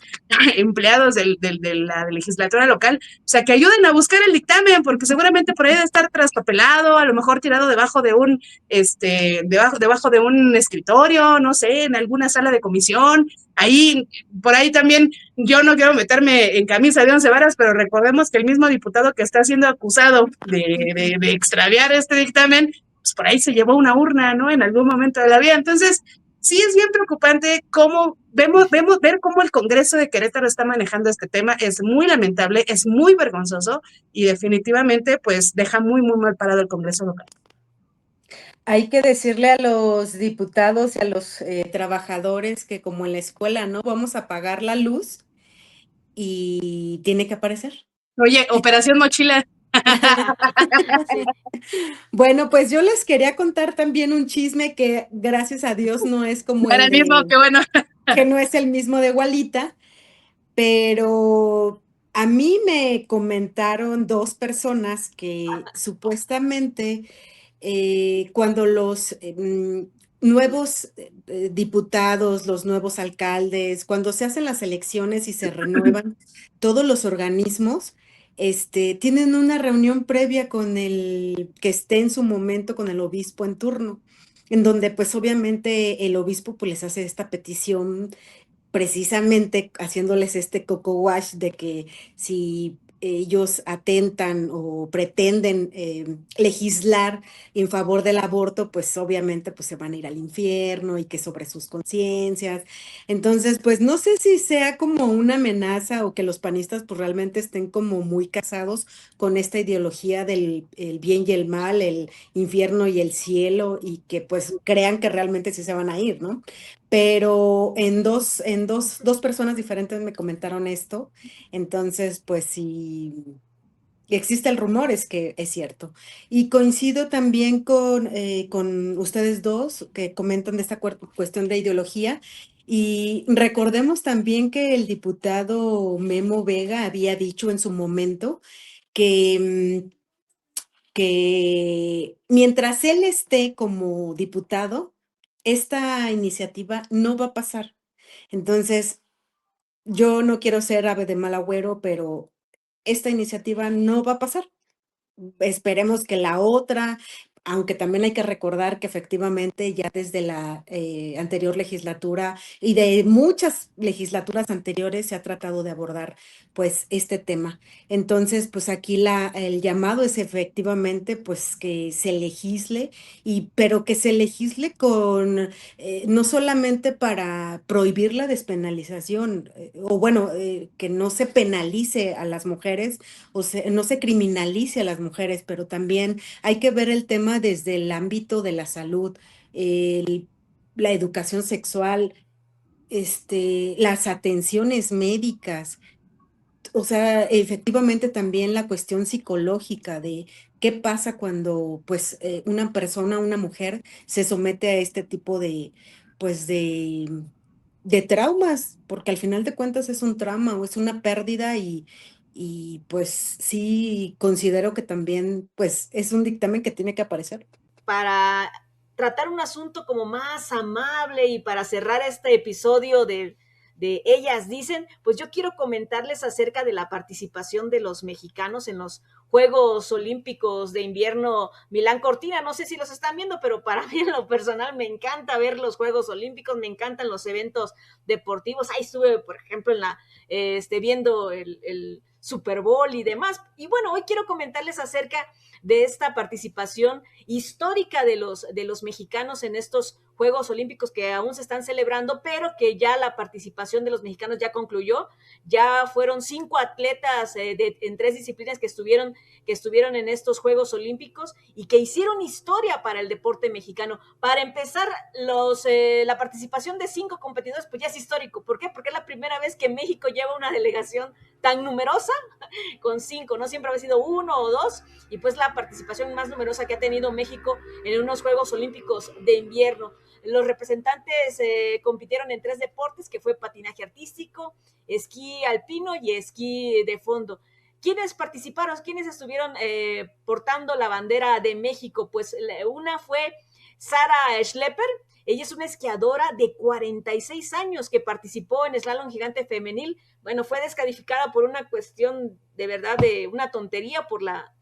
empleados de la legislatura local, o sea, que ayuden a buscar el dictamen, porque seguramente por ahí debe estar traspapelado, a lo mejor tirado debajo de un debajo de un escritorio, no sé, en alguna sala de comisión. Ahí, por ahí también, yo no quiero meterme en camisa de 11 varas, pero recordemos que el mismo diputado que está siendo acusado de extraviar este dictamen, pues por ahí se llevó una urna, ¿no? En algún momento de la vida. Entonces, sí es bien preocupante cómo ver cómo el Congreso de Querétaro está manejando este tema. Es muy lamentable, es muy vergonzoso y definitivamente, pues, deja muy, muy mal parado el Congreso local. Hay que decirle a los diputados y a los trabajadores que como en la escuela, ¿no? Vamos a apagar la luz y tiene que aparecer. Oye, Operación Mochila. Sí. Bueno, pues yo les quería contar también un chisme que gracias a Dios no es como Para el mismo, qué bueno. que no es el mismo de Walita, pero a mí me comentaron 2 personas que supuestamente cuando los nuevos diputados, los nuevos alcaldes, cuando se hacen las elecciones y se renuevan todos los organismos, tienen una reunión previa con el que esté en su momento con el obispo en turno, en donde pues obviamente el obispo pues les hace esta petición precisamente haciéndoles este coco wash de que si ellos atentan o pretenden legislar en favor del aborto, pues obviamente pues se van a ir al infierno y que sobre sus conciencias. Entonces, pues no sé si sea como una amenaza o que los panistas pues realmente estén como muy casados con esta ideología del el bien y el mal, el infierno y el cielo y que pues crean que realmente sí se van a ir, ¿no? Pero dos personas diferentes me comentaron esto, entonces pues si existe el rumor es que es cierto. Y coincido también con ustedes dos que comentan de esta cuestión de ideología y recordemos también que el diputado Memo Vega había dicho en su momento que, que mientras él esté como diputado, esta iniciativa no va a pasar. Entonces, yo no quiero ser ave de mal agüero, pero esta iniciativa no va a pasar. Esperemos que la otra, aunque también hay que recordar que efectivamente ya desde la anterior legislatura y de muchas legislaturas anteriores se ha tratado de abordar pues este tema. Entonces, pues aquí el llamado es efectivamente pues que se legisle, pero que se legisle con no solamente para prohibir la despenalización, o bueno, que no se penalice a las mujeres no se criminalice a las mujeres, pero también hay que ver el tema desde el ámbito de la salud, la educación sexual, las atenciones médicas, o sea, efectivamente también la cuestión psicológica de qué pasa cuando pues una persona, una mujer se somete a este tipo pues de traumas, porque al final de cuentas es un trauma o es una pérdida y pues sí considero que también pues es un dictamen que tiene que aparecer. Para tratar un asunto como más amable y para cerrar este episodio de Ellas Dicen, pues yo quiero comentarles acerca de la participación de los mexicanos en los Juegos Olímpicos de Invierno Milán Cortina. No sé si los están viendo, pero para mí en lo personal me encanta ver los Juegos Olímpicos, me encantan los eventos deportivos. Ahí estuve, por ejemplo, viendo el Super Bowl y demás. Y bueno, hoy quiero comentarles acerca de esta participación histórica de los mexicanos en estos Juegos Olímpicos que aún se están celebrando, pero que ya la participación de los mexicanos ya concluyó. Ya fueron 5 atletas en 3 disciplinas que estuvieron en estos Juegos Olímpicos y que hicieron historia para el deporte mexicano. Para empezar, la participación de 5 competidores pues ya es histórico. ¿Por qué? Porque es la primera vez que México lleva una delegación tan numerosa con 5, no siempre había sido 1 o 2, y pues la participación más numerosa que ha tenido México en unos Juegos Olímpicos de invierno. los representantes compitieron en 3 deportes, que fue patinaje artístico, esquí alpino y esquí de fondo. ¿Quiénes participaron? ¿Quiénes estuvieron portando la bandera de México? Pues una fue Sarah Schlepper. Ella es una esquiadora de 46 años que participó en slalom gigante femenil. Bueno, fue descalificada por una cuestión de verdad de una tontería por la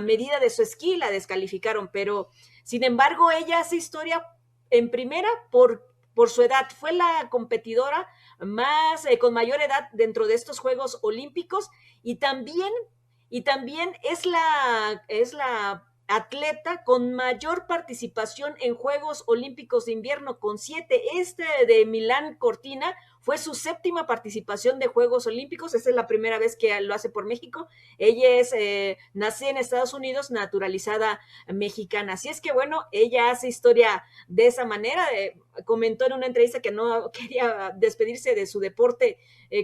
medida de su esquí, la descalificaron, pero sin embargo ella hace historia en primera por su edad. Fue la competidora más con mayor edad dentro de estos Juegos Olímpicos y también es la atleta con mayor participación en Juegos Olímpicos de Invierno, con 7. De Milán Cortina fue su 7ª participación de Juegos Olímpicos. Esta es la primera vez que lo hace por México. Ella es nacida en Estados Unidos, naturalizada mexicana. Así es que bueno, ella hace historia de esa manera. Comentó en una entrevista que no quería despedirse de su deporte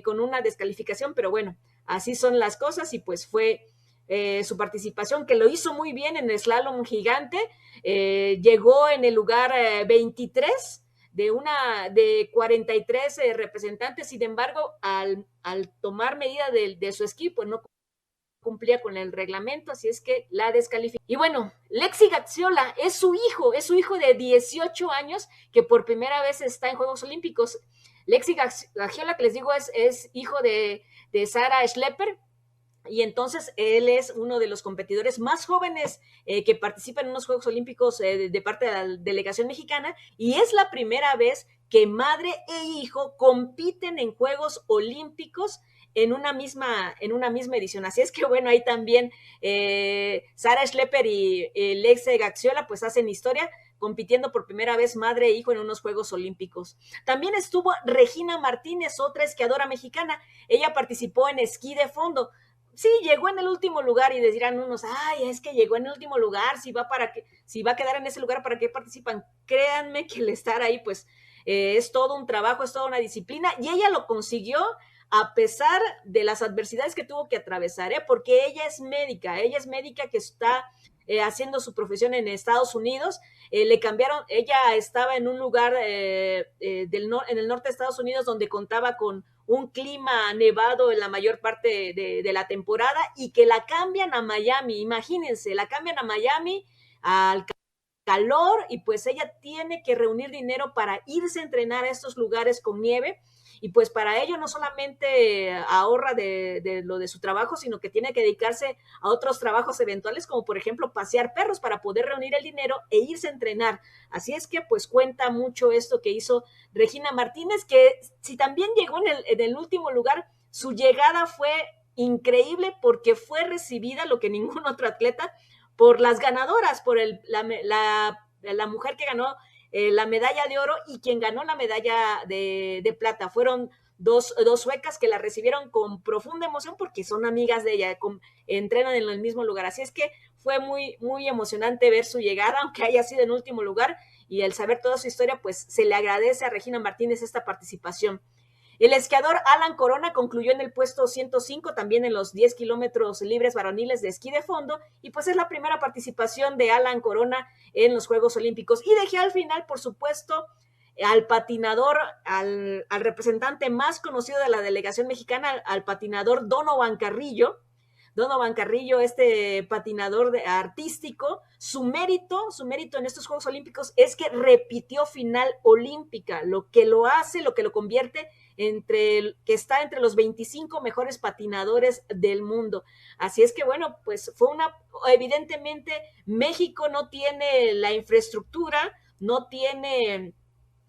con una descalificación, pero bueno, así son las cosas y pues fue su participación, que lo hizo muy bien en el slalom gigante. Llegó en el lugar 23 de 43 representantes. Sin embargo, al tomar medida de su esquí, pues no cumplía con el reglamento, así es que la descalificó. Y bueno, Lexi Gaxiola es su hijo de 18 años que por primera vez está en Juegos Olímpicos. Lexi Gaxiola, que les digo, es hijo de Sarah Schlepper, y entonces él es uno de los competidores más jóvenes que participan en unos Juegos Olímpicos de parte de la delegación mexicana, y es la primera vez que madre e hijo compiten en Juegos Olímpicos en una misma edición. Así es que bueno, ahí también Sarah Schlepper y Lexi Gaxiola pues hacen historia, compitiendo por primera vez madre e hijo en unos Juegos Olímpicos. También estuvo Regina Martínez, otra esquiadora mexicana. Ella participó en esquí de fondo. Sí, llegó en el último lugar y dirán unos, ay, es que llegó en el último lugar, si va a quedar en ese lugar, ¿para qué participan? Créanme que el estar ahí, pues, es todo un trabajo, es toda una disciplina, y ella lo consiguió a pesar de las adversidades que tuvo que atravesar, porque ella es médica que está haciendo su profesión en Estados Unidos. Le cambiaron, ella estaba en un lugar en el norte de Estados Unidos donde contaba con un clima nevado en la mayor parte de la temporada, y que la cambian a Miami. Imagínense, la cambian a Miami al calor, y pues ella tiene que reunir dinero para irse a entrenar a estos lugares con nieve, y pues para ello no solamente ahorra de lo de su trabajo, sino que tiene que dedicarse a otros trabajos eventuales, como por ejemplo pasear perros, para poder reunir el dinero e irse a entrenar. Así es que pues cuenta mucho esto que hizo Regina Martínez, que si también llegó en el último lugar, su llegada fue increíble porque fue recibida, lo que ningún otro atleta, por las ganadoras, por la mujer que ganó la medalla de oro y quien ganó la medalla de plata. Fueron dos suecas que la recibieron con profunda emoción porque son amigas de ella, entrenan en el mismo lugar. Así es que fue muy, muy emocionante ver su llegada, aunque haya sido en último lugar, y el saber toda su historia, pues se le agradece a Regina Martínez esta participación. El esquiador Alan Corona concluyó en el puesto 105, también en los 10 kilómetros libres varoniles de esquí de fondo, y pues es la primera participación de Alan Corona en los Juegos Olímpicos. Y dejé al final, por supuesto, al patinador, al representante más conocido de la delegación mexicana, al patinador Donovan Carrillo. Donovan Carrillo, este patinador artístico, su mérito en estos Juegos Olímpicos es que repitió final olímpica, lo que lo convierte que está entre los 25 mejores patinadores del mundo. Así es que bueno, pues evidentemente México no tiene la infraestructura, no tiene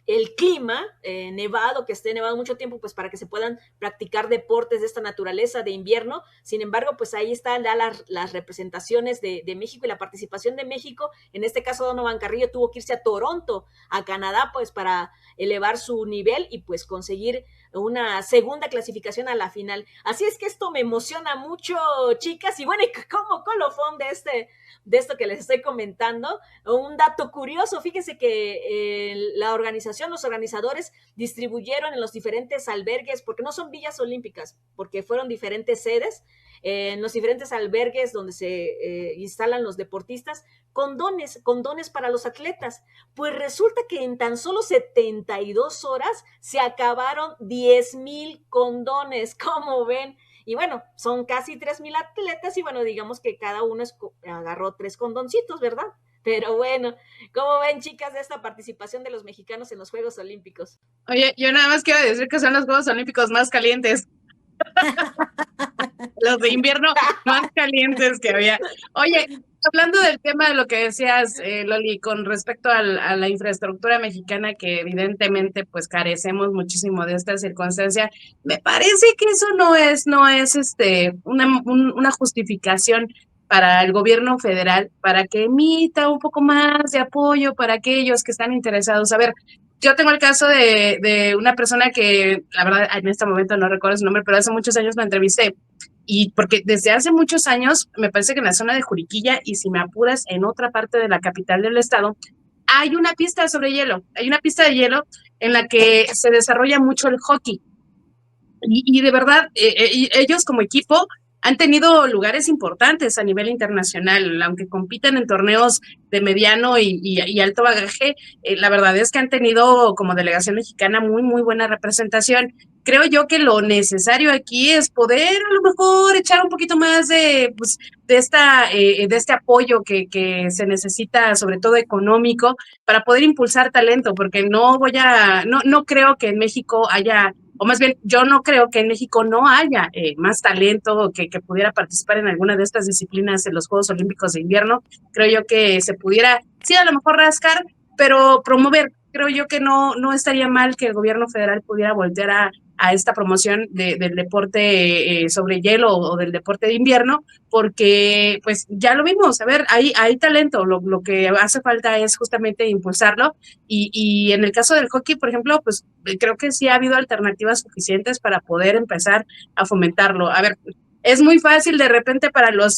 el clima nevado, que esté nevado mucho tiempo, pues para que se puedan practicar deportes de esta naturaleza de invierno. Sin embargo, pues ahí están las representaciones de México y la participación de México. En este caso, Donovan Carrillo tuvo que irse a Toronto, a Canadá, pues para elevar su nivel y pues conseguir una segunda clasificación a la final. Así es que esto me emociona mucho, chicas, y bueno, como colofón de esto que les estoy comentando, un dato curioso, fíjense que los organizadores distribuyeron en los diferentes albergues, porque no son villas olímpicas, porque fueron diferentes sedes, en los diferentes albergues donde se instalan los deportistas, condones para los atletas. Pues resulta que en tan solo 72 horas se acabaron 10,000 condones, ¿cómo ven? Y bueno, son casi 3,000 atletas y bueno, digamos que cada uno agarró 3 condoncitos, ¿verdad? Pero bueno, ¿cómo ven, chicas, de esta participación de los mexicanos en los Juegos Olímpicos? Oye, yo nada más quiero decir que son los Juegos Olímpicos más calientes. Los de invierno más calientes que había. Oye, hablando del tema de lo que decías, Loli, con respecto a la infraestructura mexicana, que evidentemente pues carecemos muchísimo de esta circunstancia, me parece que eso no es una justificación para el gobierno federal, para que emita un poco más de apoyo para aquellos que están interesados. A ver, yo tengo el caso de una persona que, la verdad, en este momento no recuerdo su nombre, pero hace muchos años me entrevisté. Y porque desde hace muchos años, me parece que en la zona de Juriquilla, y si me apuras, en otra parte de la capital del estado, hay una pista sobre hielo. Hay una pista de hielo en la que se desarrolla mucho el hockey. Y de verdad, ellos como equipo han tenido lugares importantes a nivel internacional, aunque compiten en torneos de mediano y alto bagaje, la verdad es que han tenido como delegación mexicana muy, muy buena representación. Creo yo que lo necesario aquí es poder a lo mejor echar un poquito más de este apoyo que se necesita, sobre todo económico, para poder impulsar talento, porque no creo que en México haya, o más bien, yo no creo que en México no haya más talento que pudiera participar en alguna de estas disciplinas en los Juegos Olímpicos de invierno. Creo yo que se pudiera, sí, a lo mejor rascar, pero promover. Creo yo que no estaría mal que el gobierno federal pudiera voltear a esta promoción del deporte sobre hielo o del deporte de invierno, porque pues ya lo vimos, a ver, hay talento, lo que hace falta es justamente impulsarlo y en el caso del hockey, por ejemplo, pues creo que sí ha habido alternativas suficientes para poder empezar a fomentarlo. A ver, es muy fácil de repente para los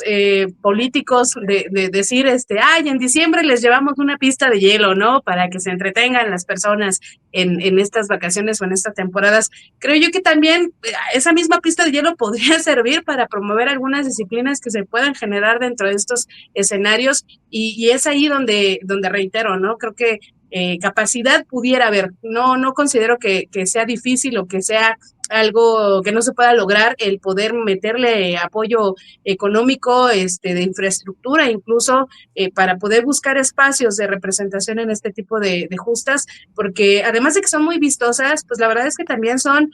políticos de decir, ay, en diciembre les llevamos una pista de hielo, ¿no? Para que se entretengan las personas en estas vacaciones o en estas temporadas. Creo yo que también esa misma pista de hielo podría servir para promover algunas disciplinas que se puedan generar dentro de estos escenarios y es ahí donde reitero, ¿no? Creo que capacidad pudiera haber. No considero que sea difícil o que sea algo que no se pueda lograr el poder meterle apoyo económico, de infraestructura, incluso para poder buscar espacios de representación en este tipo de justas, porque además de que son muy vistosas, pues la verdad es que también son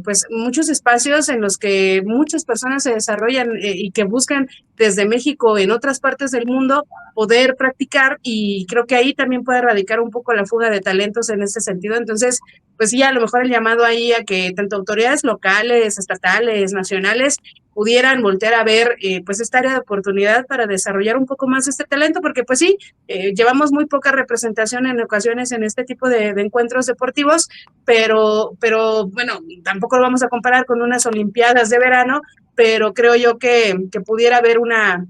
pues muchos espacios en los que muchas personas se desarrollan y que buscan desde México en otras partes del mundo poder practicar y creo que ahí también puede radicar un poco la fuga de talentos en este sentido. Entonces, pues sí, a lo mejor el llamado ahí a que tanto autoridades locales, estatales, nacionales, pudieran voltear a ver pues esta área de oportunidad para desarrollar un poco más este talento, porque pues sí, llevamos muy poca representación en ocasiones en este tipo de encuentros deportivos, pero bueno, tampoco lo vamos a comparar con unas olimpiadas de verano, pero creo yo que pudiera haber una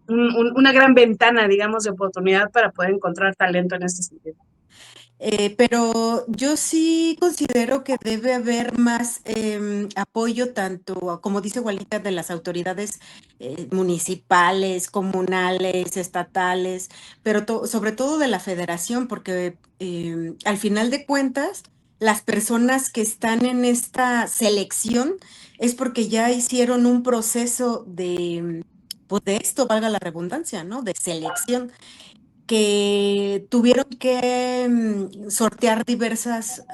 gran ventana, digamos, de oportunidad para poder encontrar talento en este sentido. Pero yo sí considero que debe haber más apoyo, tanto, como dice Walita, de las autoridades municipales, comunales, estatales, pero sobre todo de la federación, porque al final de cuentas, las personas que están en esta selección es porque ya hicieron un proceso pues de esto, valga la redundancia, ¿no? De selección que tuvieron que sortear diversas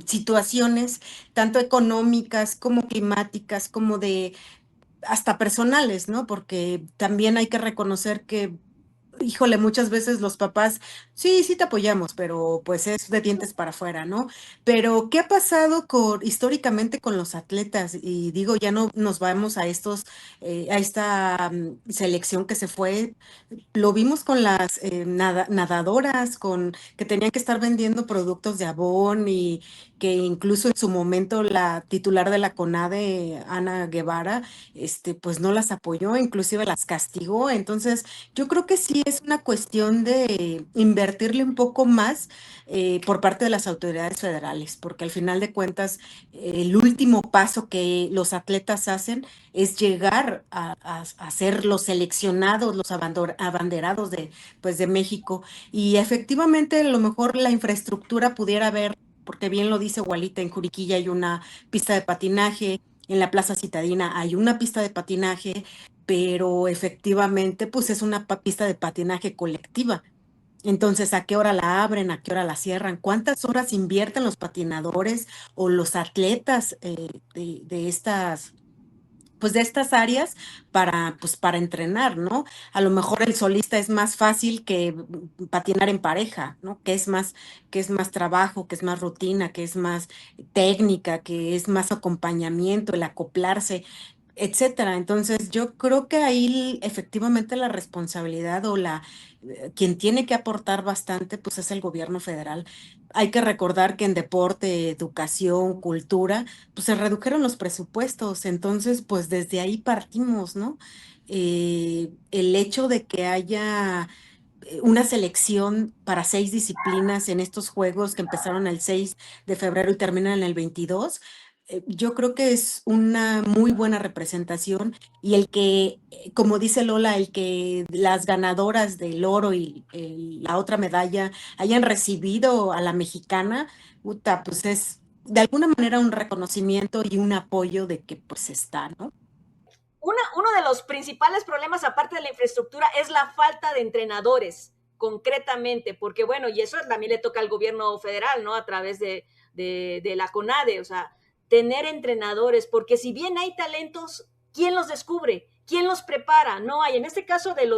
situaciones, tanto económicas como climáticas, como de hasta personales, ¿no? Porque también hay que reconocer que, híjole, muchas veces los papás, sí te apoyamos, pero pues es de dientes para afuera, ¿no? Pero, ¿qué ha pasado históricamente con los atletas? Y digo, ya no nos vamos a esta selección que se fue. Lo vimos con las nadadoras, que tenían que estar vendiendo productos de Avon y que incluso en su momento la titular de la CONADE, Ana Guevara, pues no las apoyó, inclusive las castigó. Entonces, yo creo que sí aquí es una cuestión de invertirle un poco más por parte de las autoridades federales, porque al final de cuentas el último paso que los atletas hacen es llegar a ser los seleccionados, los abanderados pues, de México. Y efectivamente a lo mejor la infraestructura pudiera haber, porque bien lo dice Walita, en Juriquilla hay una pista de patinaje, en la Plaza Citadina hay una pista de patinaje, pero efectivamente pues es una pista de patinaje colectiva. Entonces, ¿a qué hora la abren? ¿A qué hora la cierran? ¿Cuántas horas invierten los patinadores o los atletas de estas, pues de estas áreas pues para entrenar, ¿no? A lo mejor el solista es más fácil que patinar en pareja, ¿no? Que es más trabajo, que es más rutina, que es más técnica, que es más acompañamiento, el acoplarse, etcétera. Entonces, yo creo que ahí efectivamente la responsabilidad o quien tiene que aportar bastante, pues es el gobierno federal. Hay que recordar que en deporte, educación, cultura, pues se redujeron los presupuestos, entonces pues desde ahí partimos, ¿no? El hecho de que haya una selección para 6 disciplinas en estos juegos que empezaron el 6 de febrero y terminan en el 22, yo creo que es una muy buena representación y el que, como dice Lola, el que las ganadoras del oro y la otra medalla hayan recibido a la mexicana, puta, pues es de alguna manera un reconocimiento y un apoyo de que pues está, ¿no? Uno de los principales problemas, aparte de la infraestructura, es la falta de entrenadores, concretamente, porque bueno, y eso también le toca al gobierno federal, ¿no? A través de la CONADE, o sea, tener entrenadores, porque si bien hay talentos, ¿quién los descubre? ¿Quién los prepara? No hay. En este caso de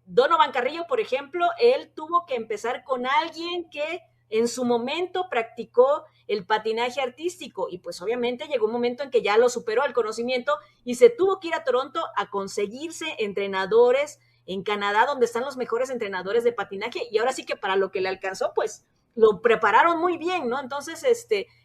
Donovan Carrillo, por ejemplo, él tuvo que empezar con alguien que en su momento practicó el patinaje artístico y pues obviamente llegó un momento en que ya lo superó el conocimiento y se tuvo que ir a Toronto a conseguirse entrenadores en Canadá, donde están los mejores entrenadores de patinaje, y ahora sí que para lo que le alcanzó, pues lo prepararon muy bien, ¿no? Entonces,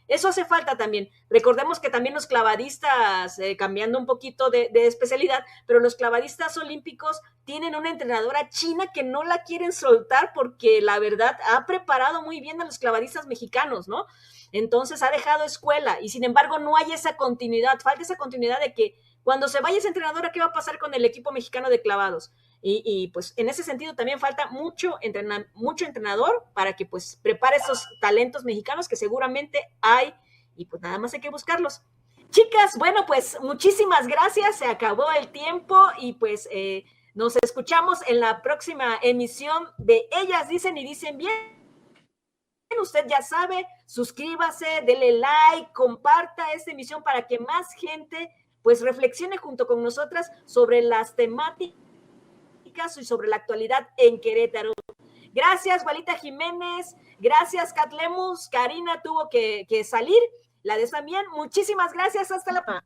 eso hace falta también. Recordemos que también los clavadistas, cambiando un poquito de especialidad, pero los clavadistas olímpicos tienen una entrenadora china que no la quieren soltar porque la verdad ha preparado muy bien a los clavadistas mexicanos, ¿no? Entonces ha dejado escuela y sin embargo no hay esa continuidad, falta esa continuidad de que cuando se vaya esa entrenadora, ¿qué va a pasar con el equipo mexicano de clavados? Y pues en ese sentido también falta mucho entrenador para que pues prepare esos talentos mexicanos que seguramente hay y pues nada más hay que buscarlos. Chicas, bueno, pues muchísimas gracias, se acabó el tiempo y pues nos escuchamos en la próxima emisión de Ellas Dicen y Dicen Bien. Usted ya sabe, suscríbase, dele like, comparta esta emisión para que más gente pues reflexione junto con nosotras sobre las temáticas y sobre la actualidad en Querétaro. Gracias, Walita Jiménez. Gracias, Kat Lemus. Karina tuvo que salir. La de también. Muchísimas gracias. Hasta la próxima.